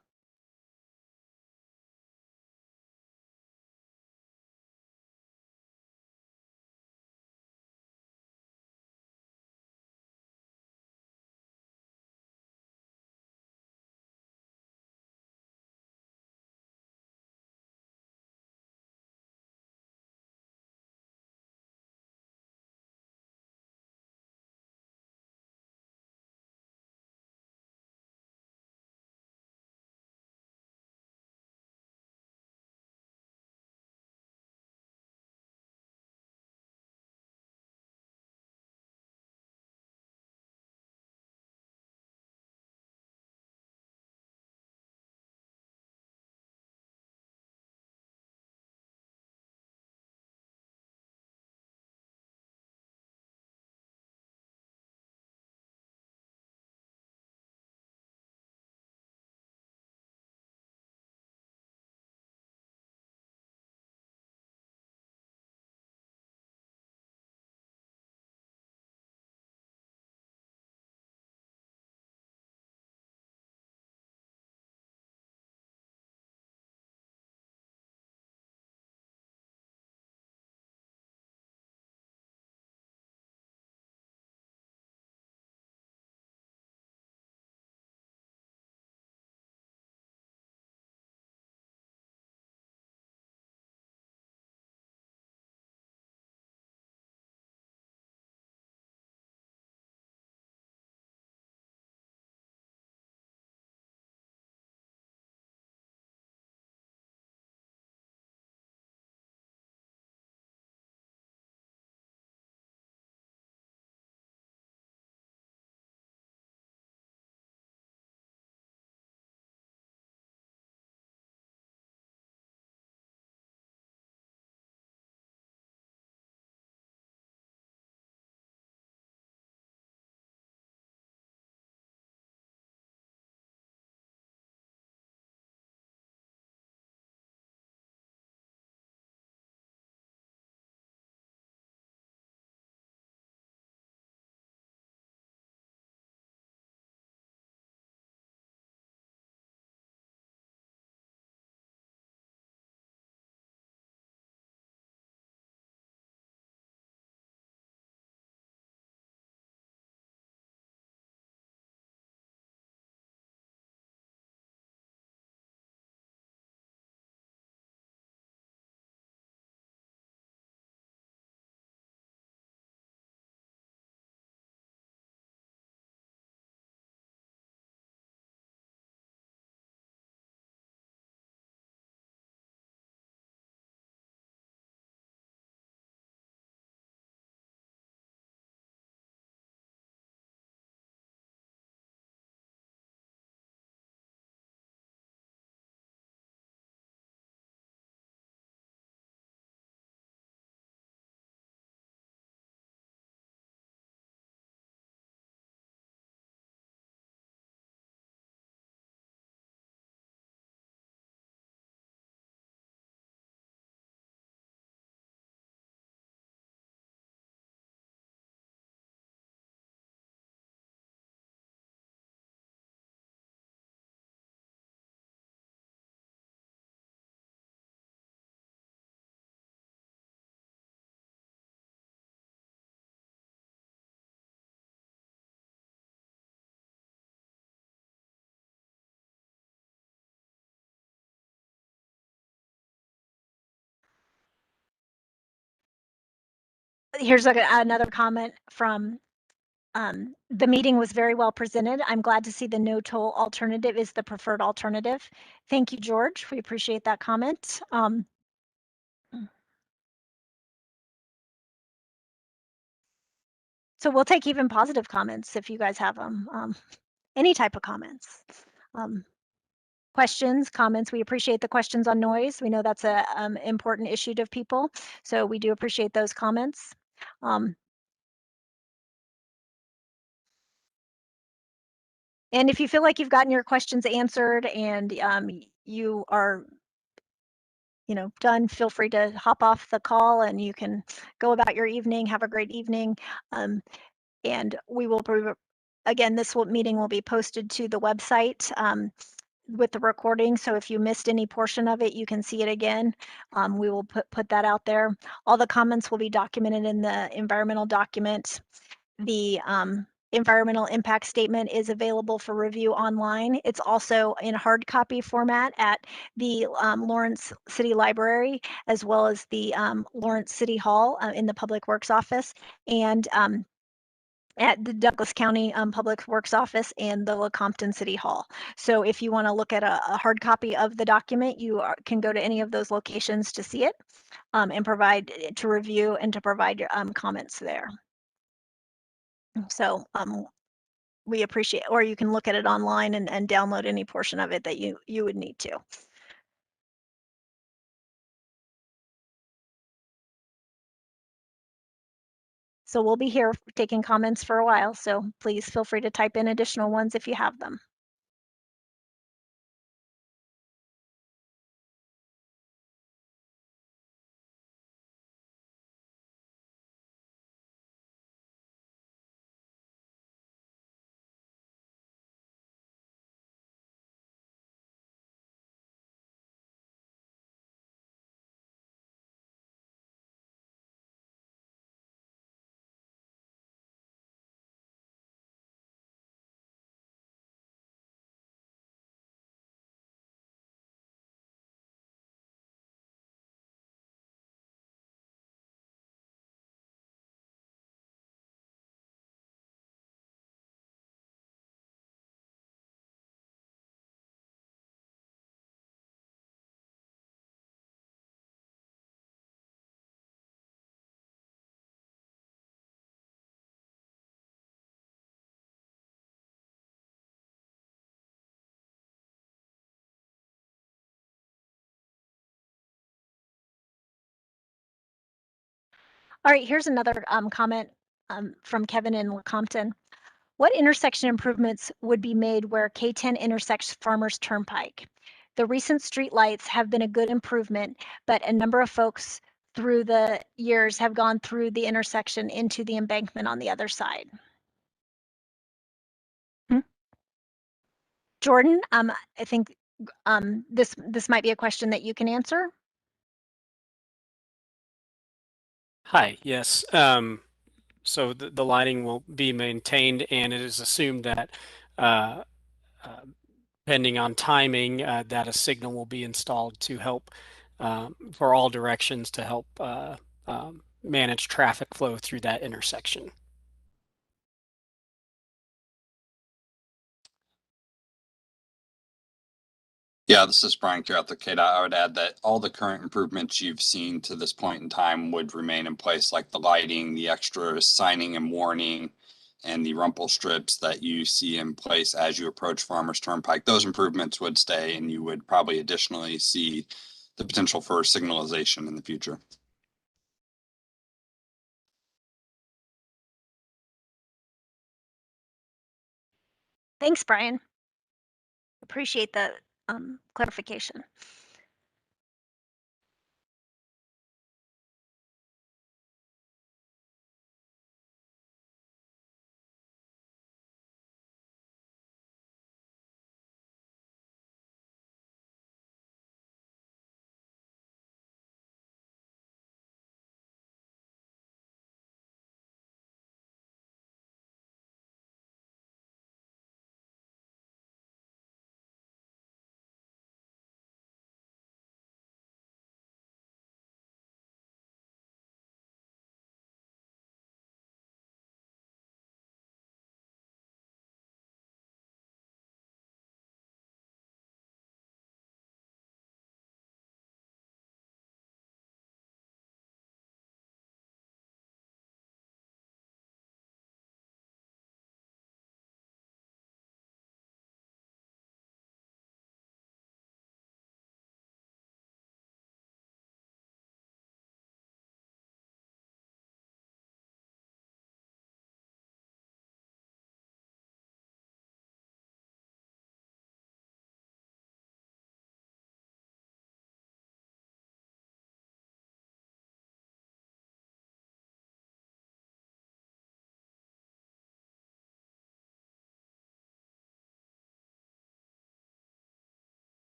Here's another comment from the meeting was very well presented. I'm glad to see the no toll alternative is the preferred alternative. Thank you, George. We appreciate that comment. So we'll take even positive comments if you guys have them. Any type of comments. Questions, comments. We appreciate the questions on noise. We know that's a important issue to people. So we do appreciate those comments. And if you feel like you've gotten your questions answered and you are, done, feel free to hop off the call and you can go about your evening. Have a great evening. And we will, again, this meeting will be posted to the website with the recording. So if you missed any portion of it, you can see it again. We will put that out there. All the comments will be documented in the environmental document. The environmental impact statement is available for review online. It's also in hard copy format at the Lawrence City Library, as well as the Lawrence City Hall in the Public Works Office, and at the Douglas County Public Works Office and the Lecompton City Hall. So if you want to look at a hard copy of the document, you can go to any of those locations to see it and to review and to provide comments there. So we appreciate, or you can look at it online and download any portion of it that you would need to. So we'll be here taking comments for a while, so please feel free to type in additional ones if you have them. All right, here's another comment from Kevin in Lecompton. What intersection improvements would be made where K10 intersects Farmers Turnpike? The recent street lights have been a good improvement, but a number of folks through the years have gone through the intersection into the embankment on the other side. Jordan, I think this might be a question that you can answer. Hi, yes. So the lighting will be maintained, and it is assumed that uh, depending on timing, that a signal will be installed to help for all directions to help manage traffic flow through that intersection. Yeah, this is Brian Kirath with KDOT. I would add that all the current improvements you've seen to this point in time would remain in place, like the lighting, the extra signing and warning, and the rumple strips that you see in place as you approach Farmers Turnpike. Those improvements would stay, and you would probably additionally see the potential for signalization in the future. Thanks, Brian. Appreciate the clarification.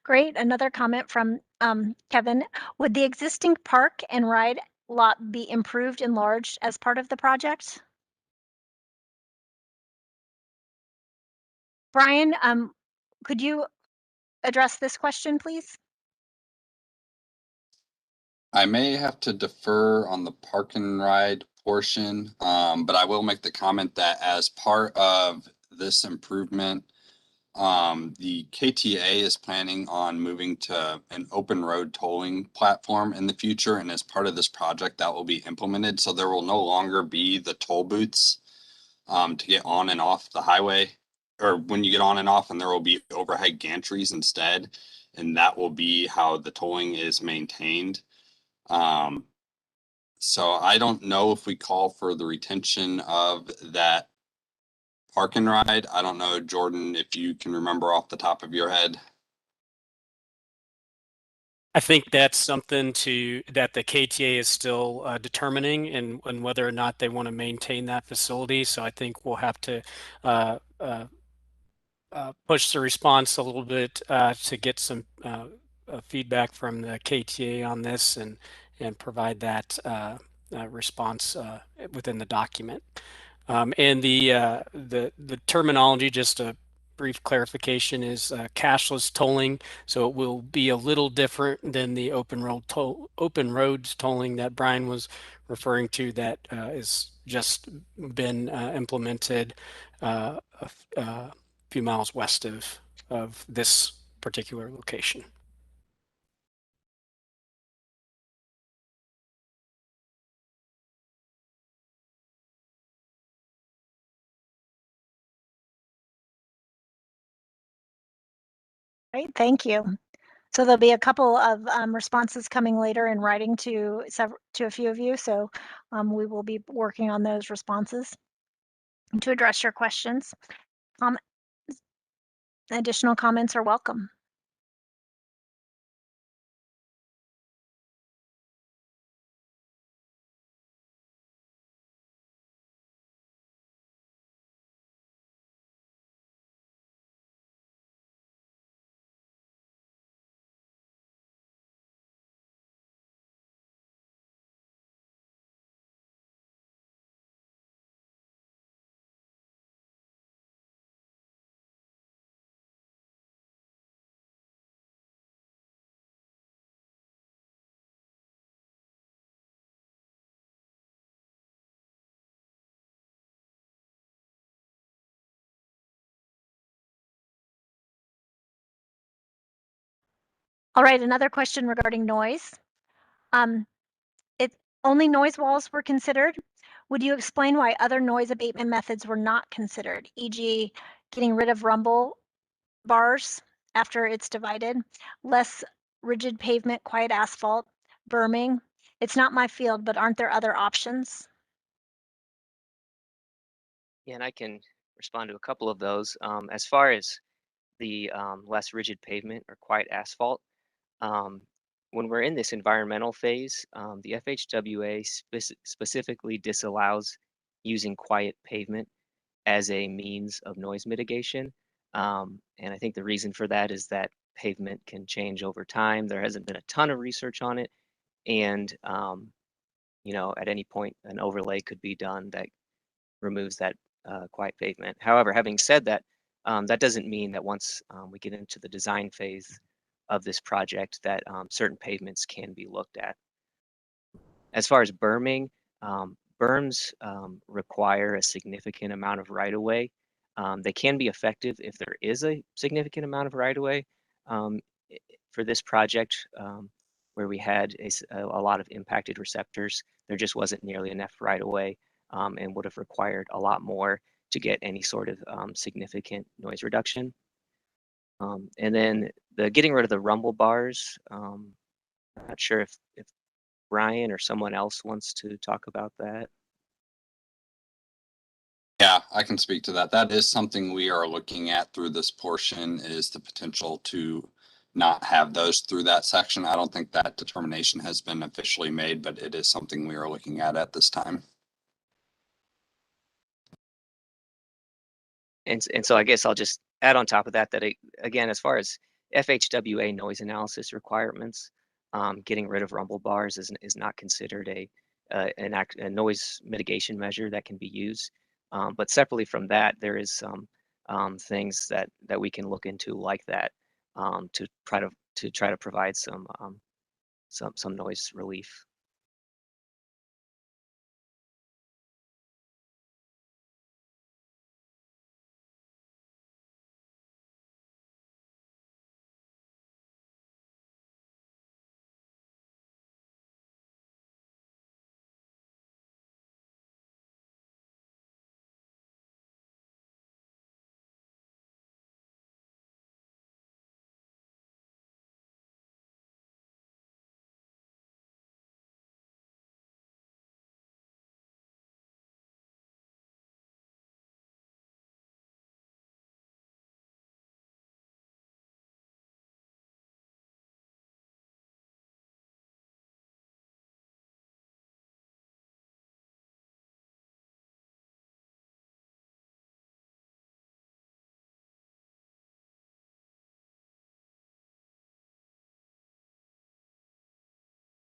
Great. Another comment from Kevin. Would the existing park and ride lot be improved, enlarged as part of the project? Brian, could you address this question, please? I may have to defer on the park and ride portion, but I will make the comment that as part of this improvement, the KTA is planning on moving to an open road tolling platform in the future. And as part of this project, that will be implemented. So there will no longer be the toll booths to get on and off the highway, or when you get on and off, and there will be overhead gantries instead. And that will be how the tolling is maintained. So I don't know if we call for the retention of that park and ride. I don't know, Jordan, if you can remember off the top of your head. I think that's something that the KTA is still determining and whether or not they want to maintain that facility. So I think we'll have to push the response a little bit to get some feedback from the KTA on this and provide that response within the document. And the terminology, just a brief clarification, is cashless tolling. So it will be a little different than the open roads tolling that Brian was referring to, that is just been implemented a few miles west of this particular location. Great, thank you. So there'll be a couple of responses coming later in writing to a few of you. So we will be working on those responses to address your questions. Additional comments are welcome. All right, another question regarding noise. Only noise walls were considered. Would you explain why other noise abatement methods were not considered, e.g. getting rid of rumble bars after it's divided, less rigid pavement, quiet asphalt, berming? It's not my field, but aren't there other options? Yeah, and I can respond to a couple of those. As far as the less rigid pavement or quiet asphalt, when we're in this environmental phase, the FHWA specifically disallows using quiet pavement as a means of noise mitigation. And I think the reason for that is that pavement can change over time. There hasn't been a ton of research on it. And, you know, at any point, an overlay could be done that removes that quiet pavement. However, having said that, that doesn't mean that once we get into the design phase of this project that certain pavements can be looked at. As far as berming, berms require a significant amount of right-of-way. They can be effective if there is a significant amount of right-of-way. For this project, where we had a lot of impacted receptors, there just wasn't nearly enough right-of-way and would have required a lot more to get any sort of significant noise reduction. And then the getting rid of the rumble bars, I'm not sure if Brian or someone else wants to talk about that. Yeah, I can speak to that. That is something we are looking at through this portion, is the potential to not have those through that section. I don't think that determination has been officially made, but it is something we are looking at this time. And so I guess I'll just add on top of that, that again, as far as FHWA noise analysis requirements. Getting rid of rumble bars is not considered a noise mitigation measure that can be used. But separately from that, there is some things that we can look into like that to try to provide some noise relief.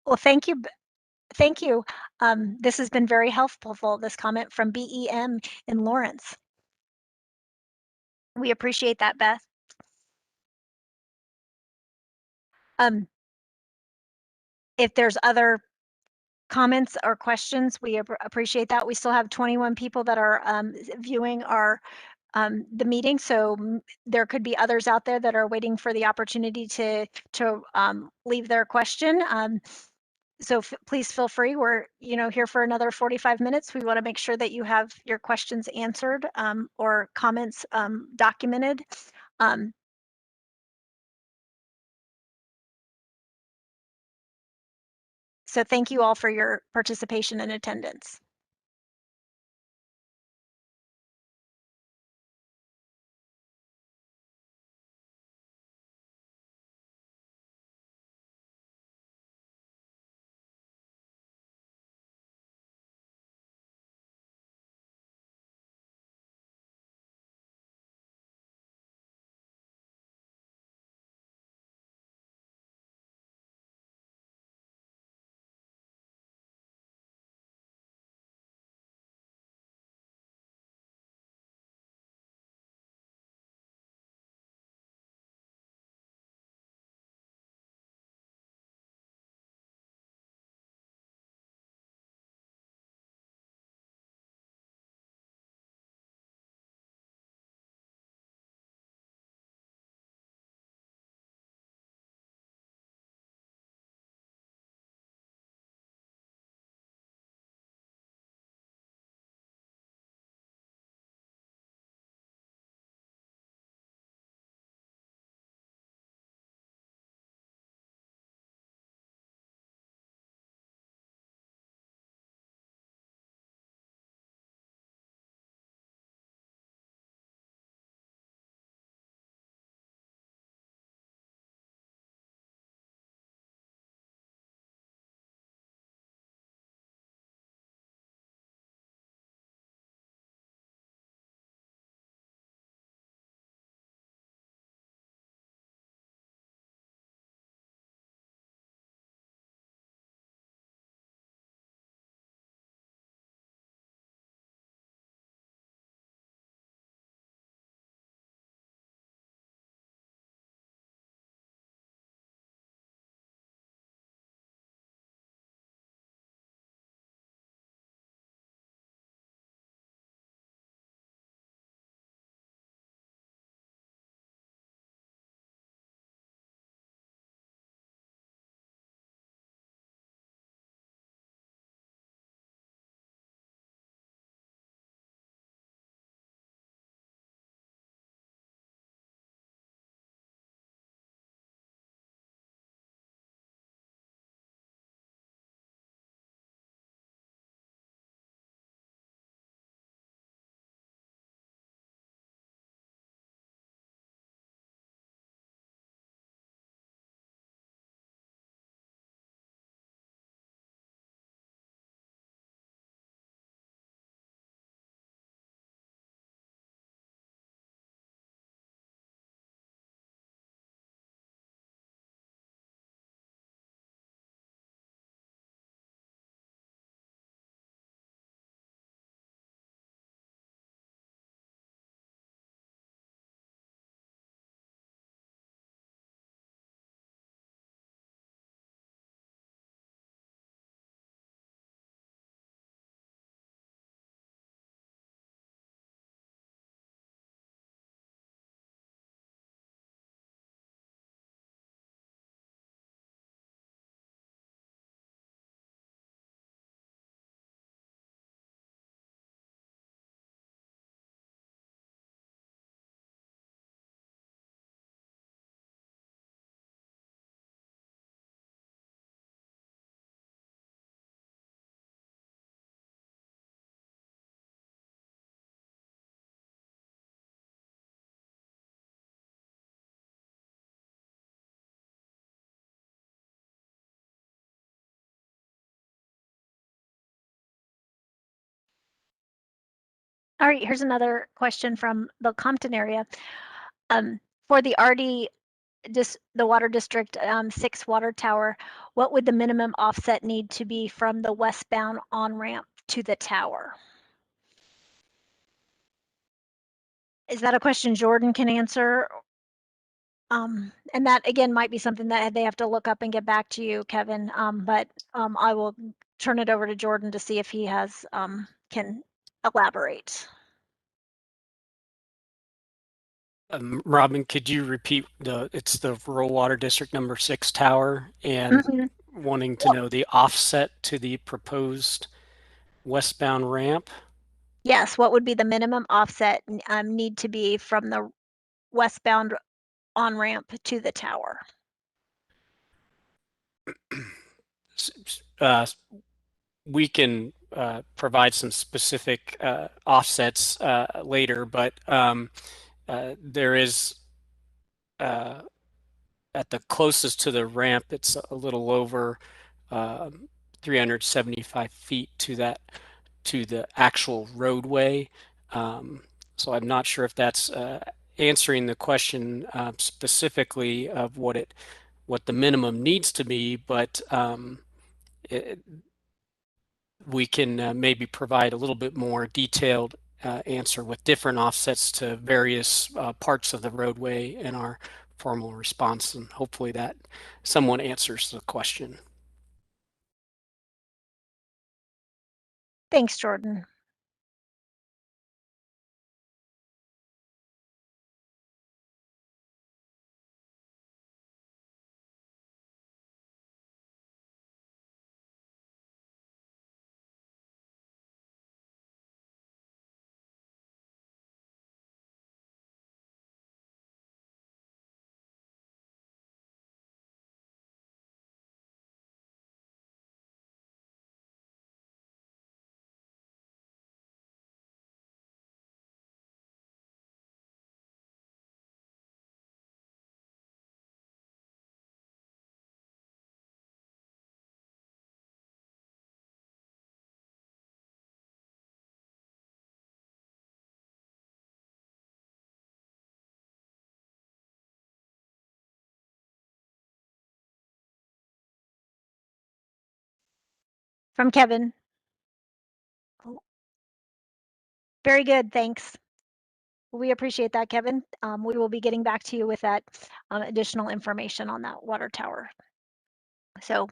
Well, thank you. Thank you. This has been very helpful, this comment from BEM in Lawrence. We appreciate that, Beth. If there's other comments or questions, we appreciate that. We still have 21 people that are viewing our the meeting, so there could be others out there that are waiting for the opportunity to leave their question. So please feel free. We're here for another 45 minutes. We want to make sure that you have your questions answered or comments documented. So thank you all for your participation and attendance. All right, here's another question from the Compton area. For the RD, the Water District 6 water tower, what would the minimum offset need to be from the westbound on-ramp to the tower? Is that a question Jordan can answer? And that again might be something that they have to look up and get back to you, Kevin. But I will turn it over to Jordan to see if he has can elaborate. Robin, could you repeat it's the rural water district number 6 tower and wanting to know the offset to the proposed westbound ramp? Yes, what would be the minimum offset need to be from the westbound on-ramp to the tower? We can provide some specific offsets later, but there is at the closest to the ramp, it's a little over 375 feet to the actual roadway. So I'm not sure if that's answering the question specifically of what the minimum needs to be, but we can maybe provide a little bit more detailed answer with different offsets to various parts of the roadway in our formal response, and hopefully that someone answers the question. Thanks, Jordan. From Kevin. Very good, thanks. We appreciate that, Kevin. We will be getting back to you with that additional information on that water tower. So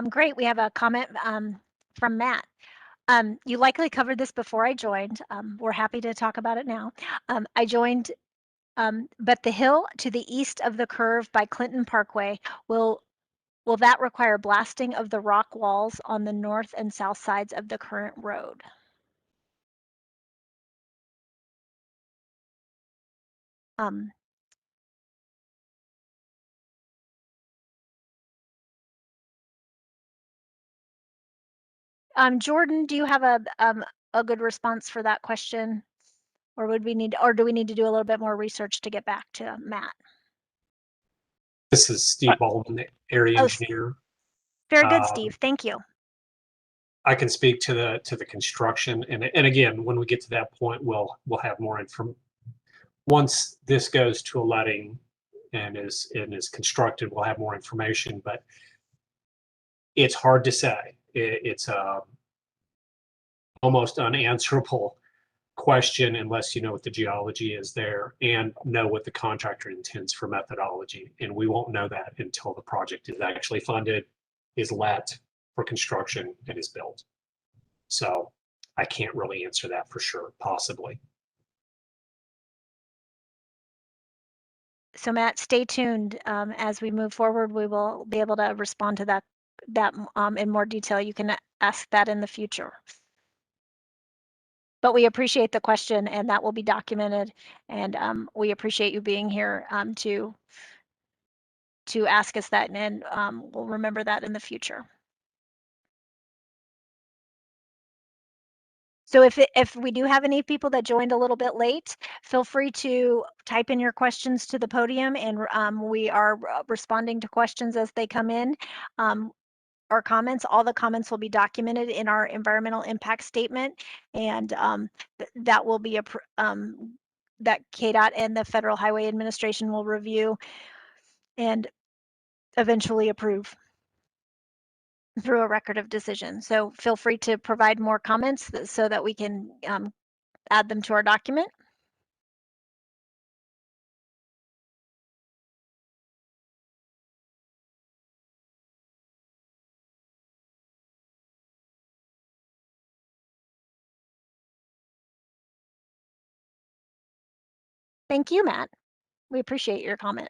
Great. We have a comment from Matt. You likely covered this before I joined. We're happy to talk about it now. I joined, but the hill to the east of the curve by Clinton Parkway, will that require blasting of the rock walls on the north and south sides of the current road? Jordan, do you have a good response for that question? Or do we need to do a little bit more research to get back to Matt? This is Steve Baldwin, the area Oh, engineer. Very good, Steve. Thank you. I can speak to the construction, and again, when we get to that point, we'll have more information. Once this goes to a letting and is constructed, we'll have more information. But it's hard to say. It's a almost unanswerable question unless you know what the geology is there and know what the contractor intends for methodology. And we won't know that until the project is actually funded, is let for construction, and is built. So I can't really answer that for sure, possibly. So Matt, stay tuned. As we move forward, we will be able to respond to that in more detail. You can ask that in the future. But we appreciate the question, and that will be documented. And we appreciate you being here to ask us that, and we'll remember that in the future. So if we do have any people that joined a little bit late, feel free to type in your questions to the podium, and we are responding to questions as they come in. Our comments, all the comments will be documented in our environmental impact statement, and that will be that KDOT and the Federal Highway Administration will review and eventually approve through a record of decision. So feel free to provide more comments so that we can add them to our document. Thank you, Matt. We appreciate your comment.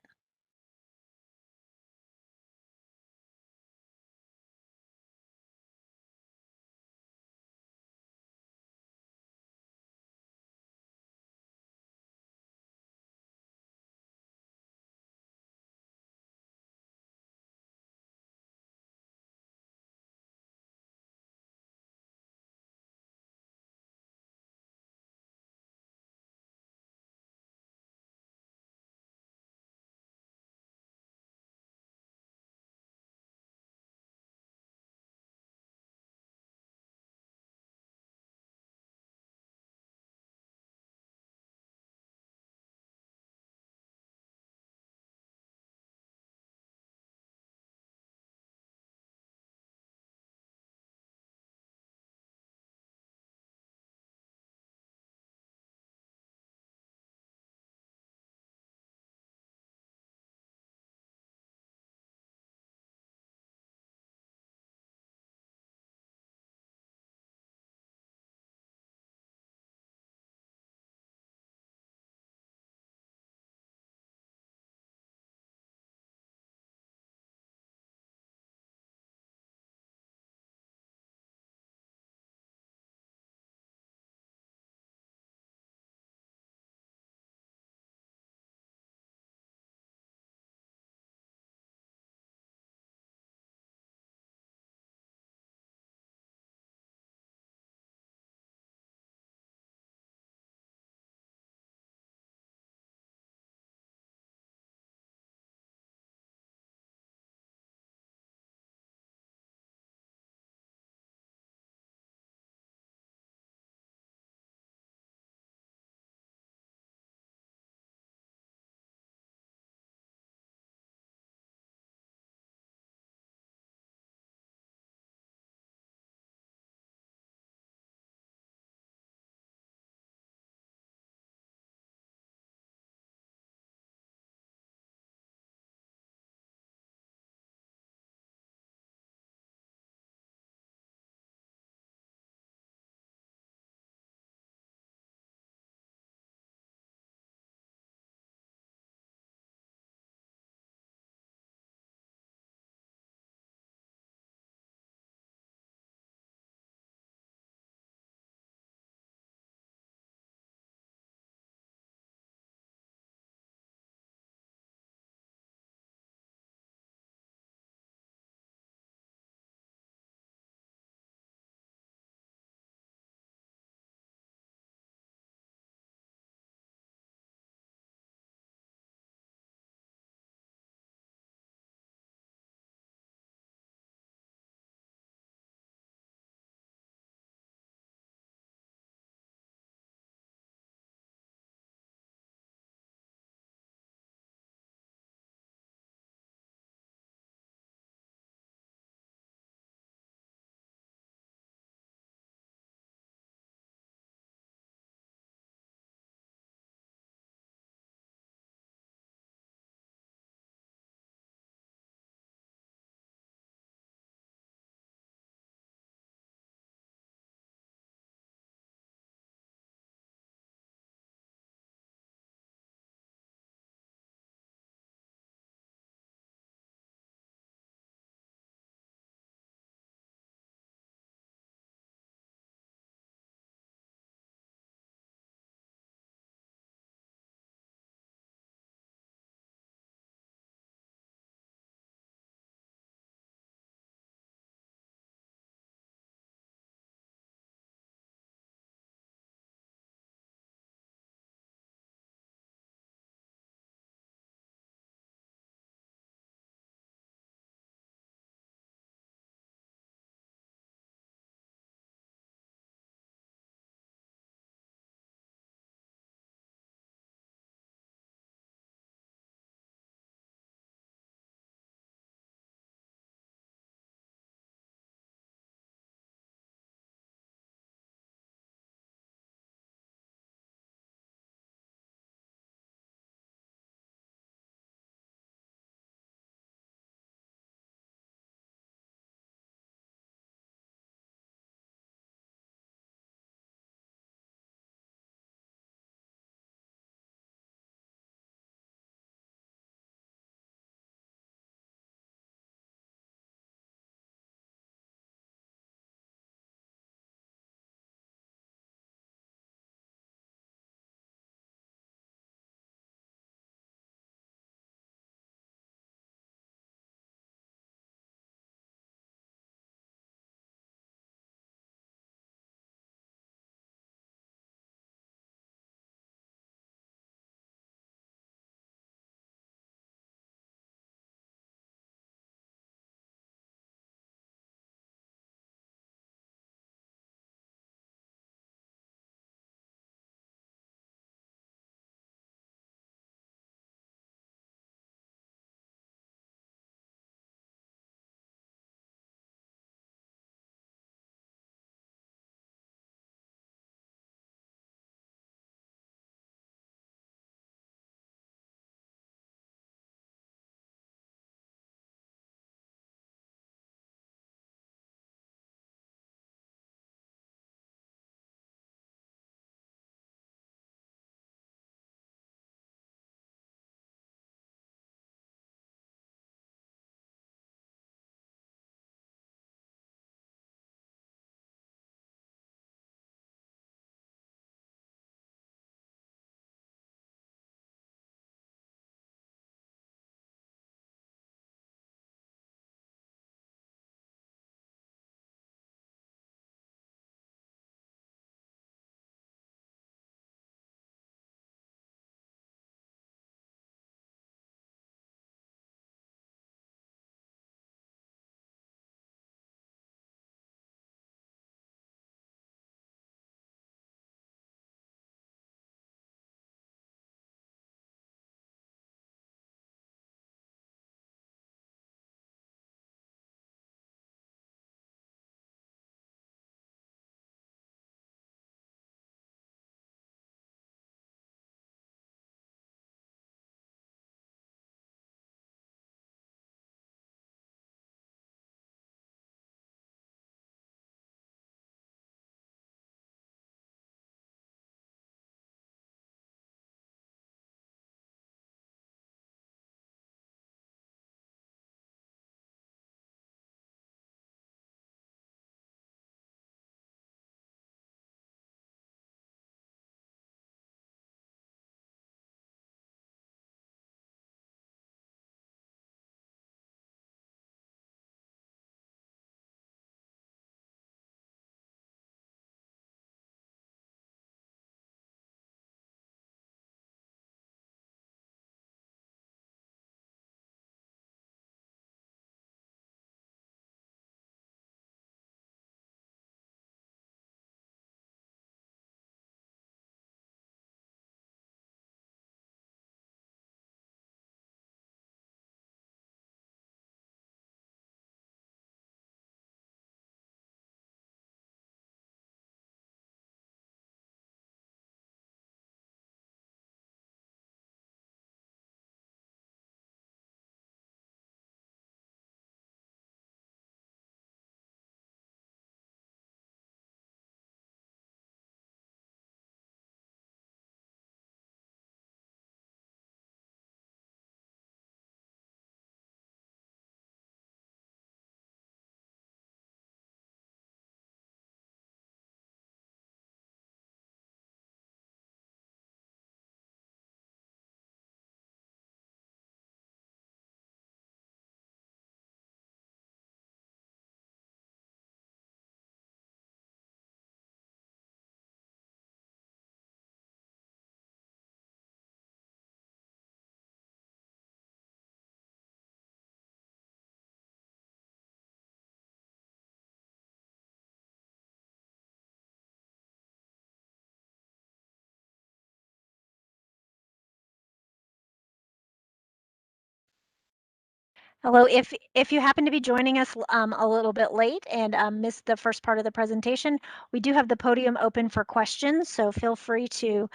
Hello, if you happen to be joining us a little bit late and missed the first part of the presentation, we do have the podium open for questions, so feel free to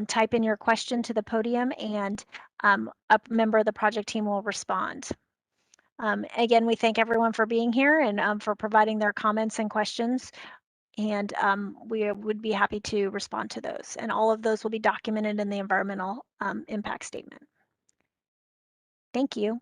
type in your question to the podium and a member of the project team will respond. Again, we thank everyone for being here and for providing their comments and questions, and we would be happy to respond to those. And all of those will be documented in the environmental impact statement. Thank you.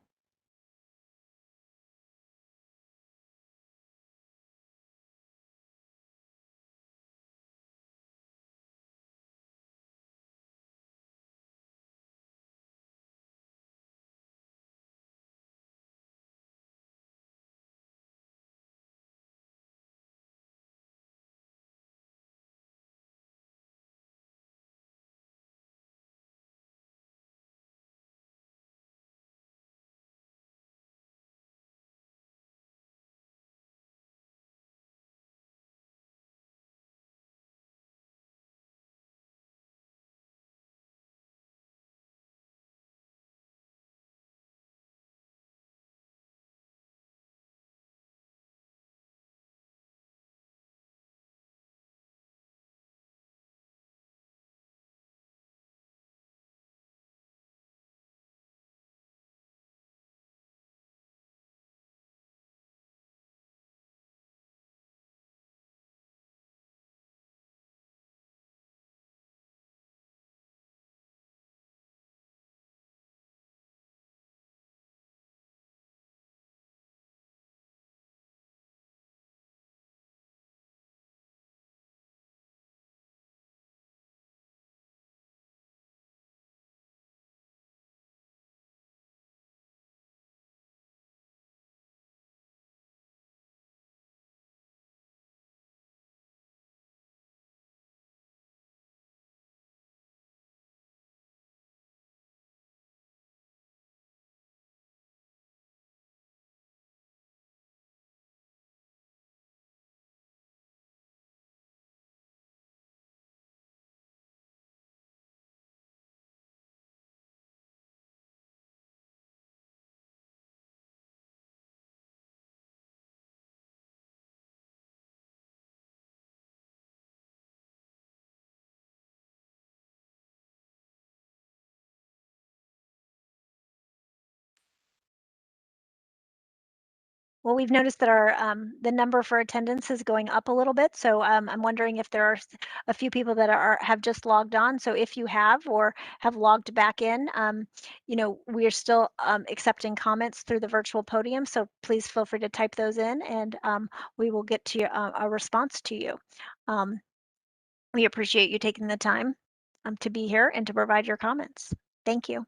Well, we've noticed that our the number for attendance is going up a little bit. So I'm wondering if there are a few people that have just logged on. So if you have or have logged back in, you know, we are still accepting comments through the virtual podium. So please feel free to type those in and we will get to a response to you. We appreciate you taking the time to be here and to provide your comments. Thank you.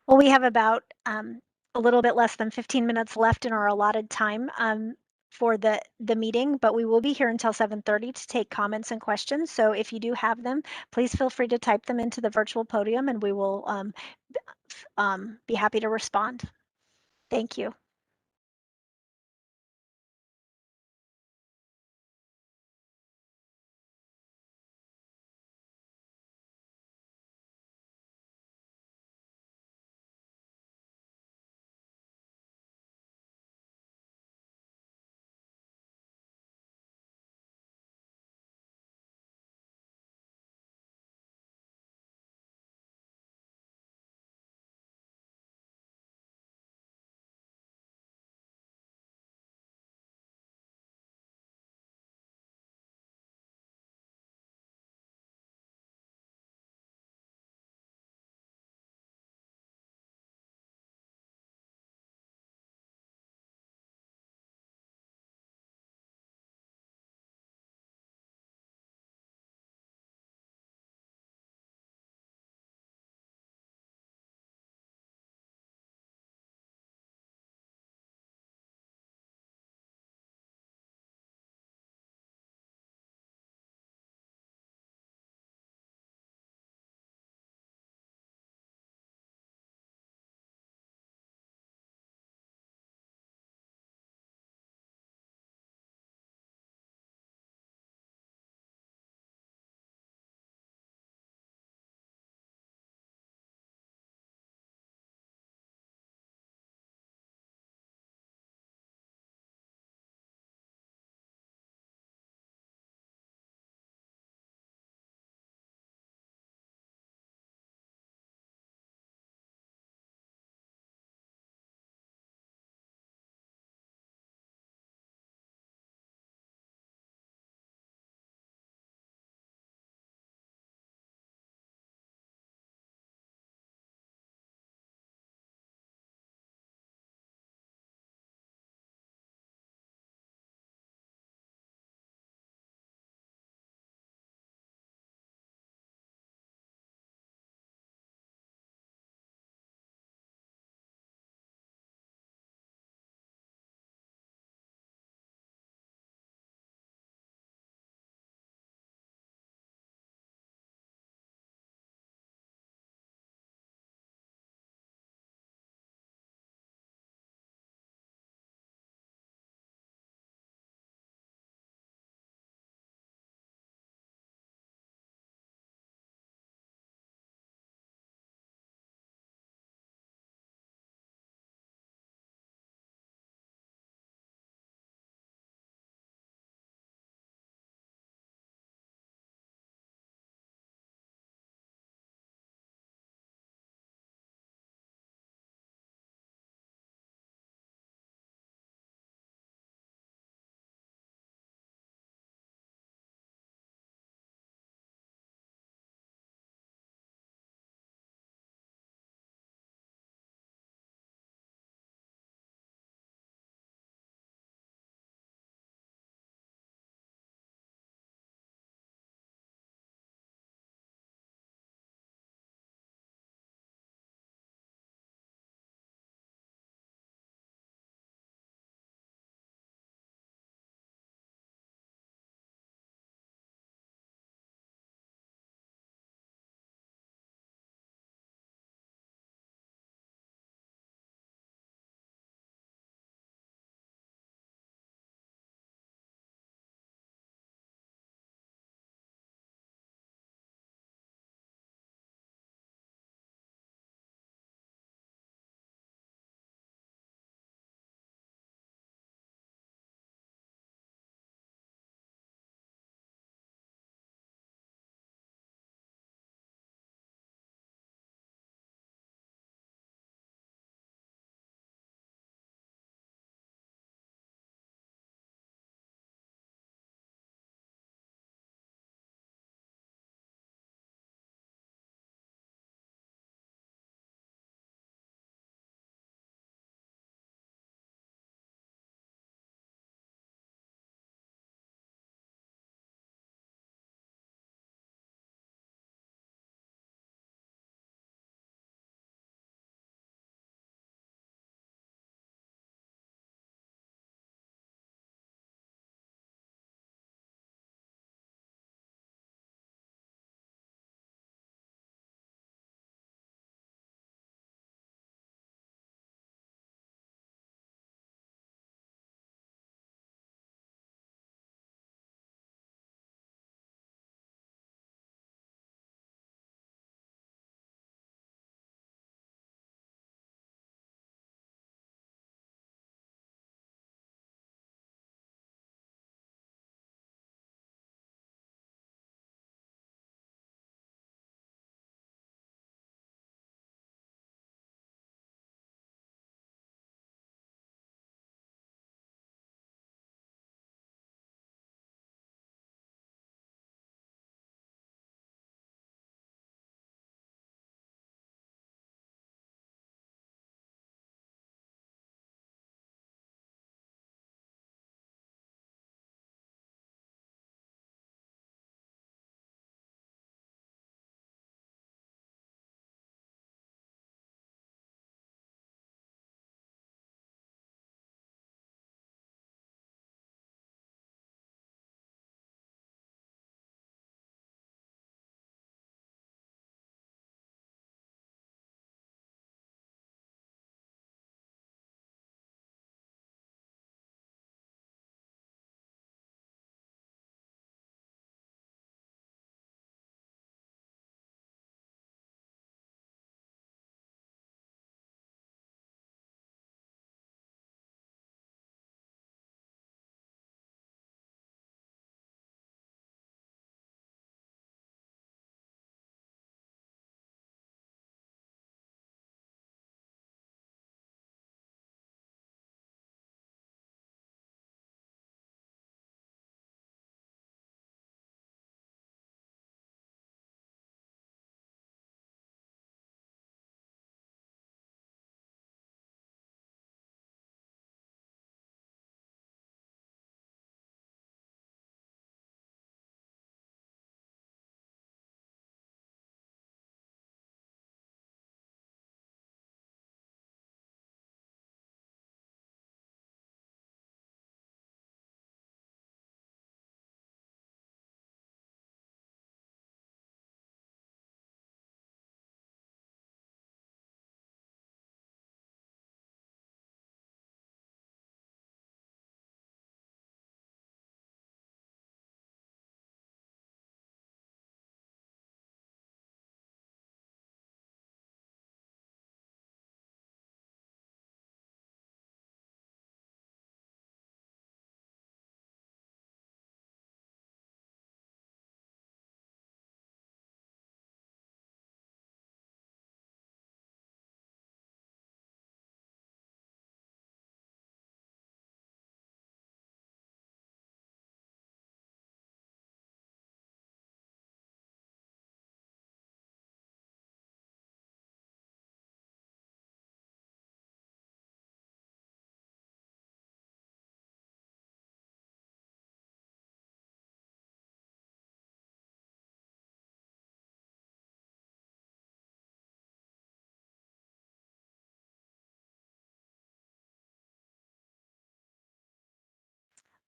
Well, we have about a little bit less than 15 minutes left in our allotted time for the meeting, but we will be here until 7:30 to take comments and questions. So if you do have them, please feel free to type them into the virtual podium and we will be happy to respond. Thank you.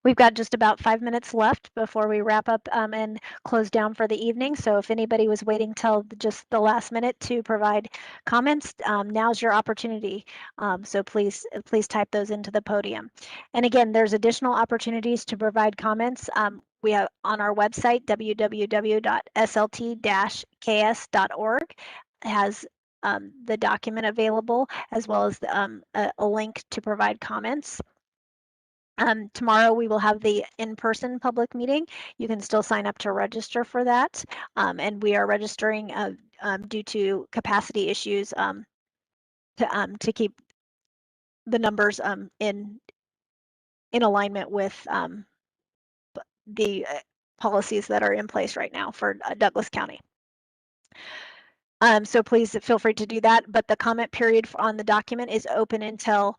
We've got just about 5 minutes left before we wrap up and close down for the evening. So if anybody was waiting till just the last minute to provide comments, now's your opportunity. So please type those into the podium. And again, there's additional opportunities to provide comments. We have on our website, www.slt-ks.org, has the document available, as well as a link to provide comments. Tomorrow we will have the in-person public meeting. You can still sign up to register for that. And we are registering due to capacity issues to keep the numbers in alignment with the policies that are in place right now for Douglas County. So please feel free to do that, but the comment period on the document is open until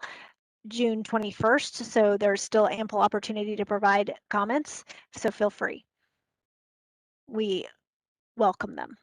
June 21st, so there's still ample opportunity to provide comments, so feel free. We welcome them.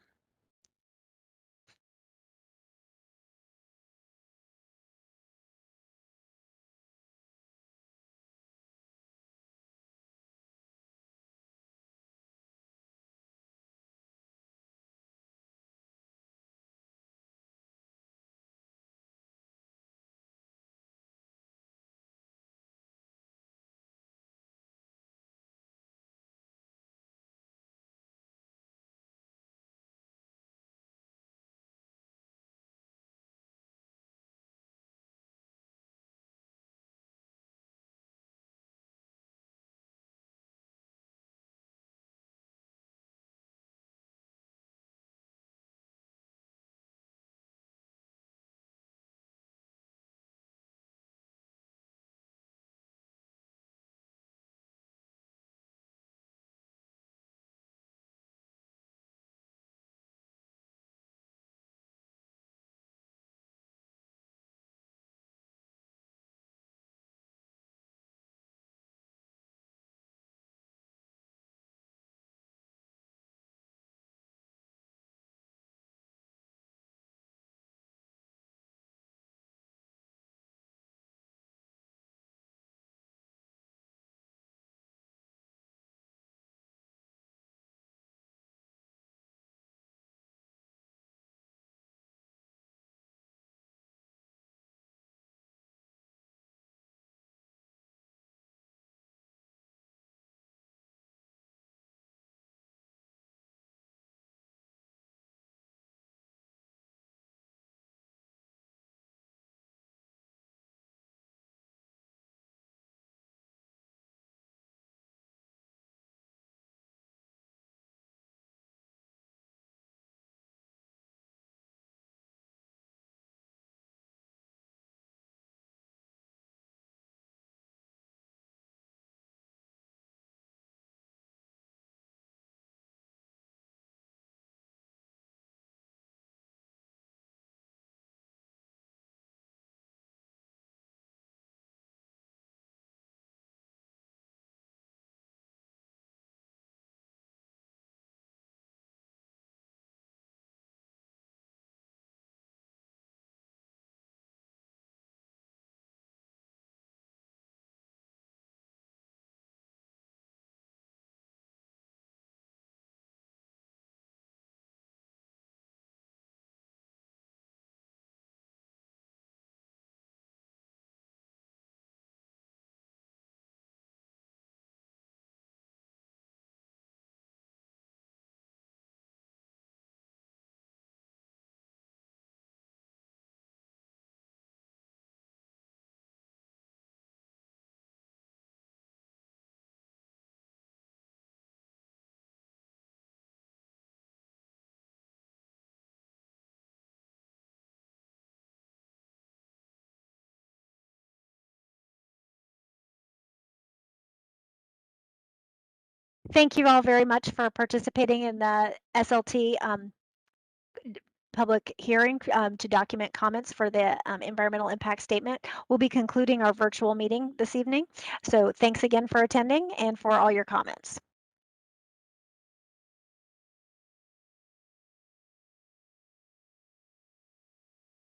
Thank you all very much for participating in the SLT public hearing to document comments for the environmental impact statement. We'll be concluding our virtual meeting this evening. So thanks again for attending and for all your comments.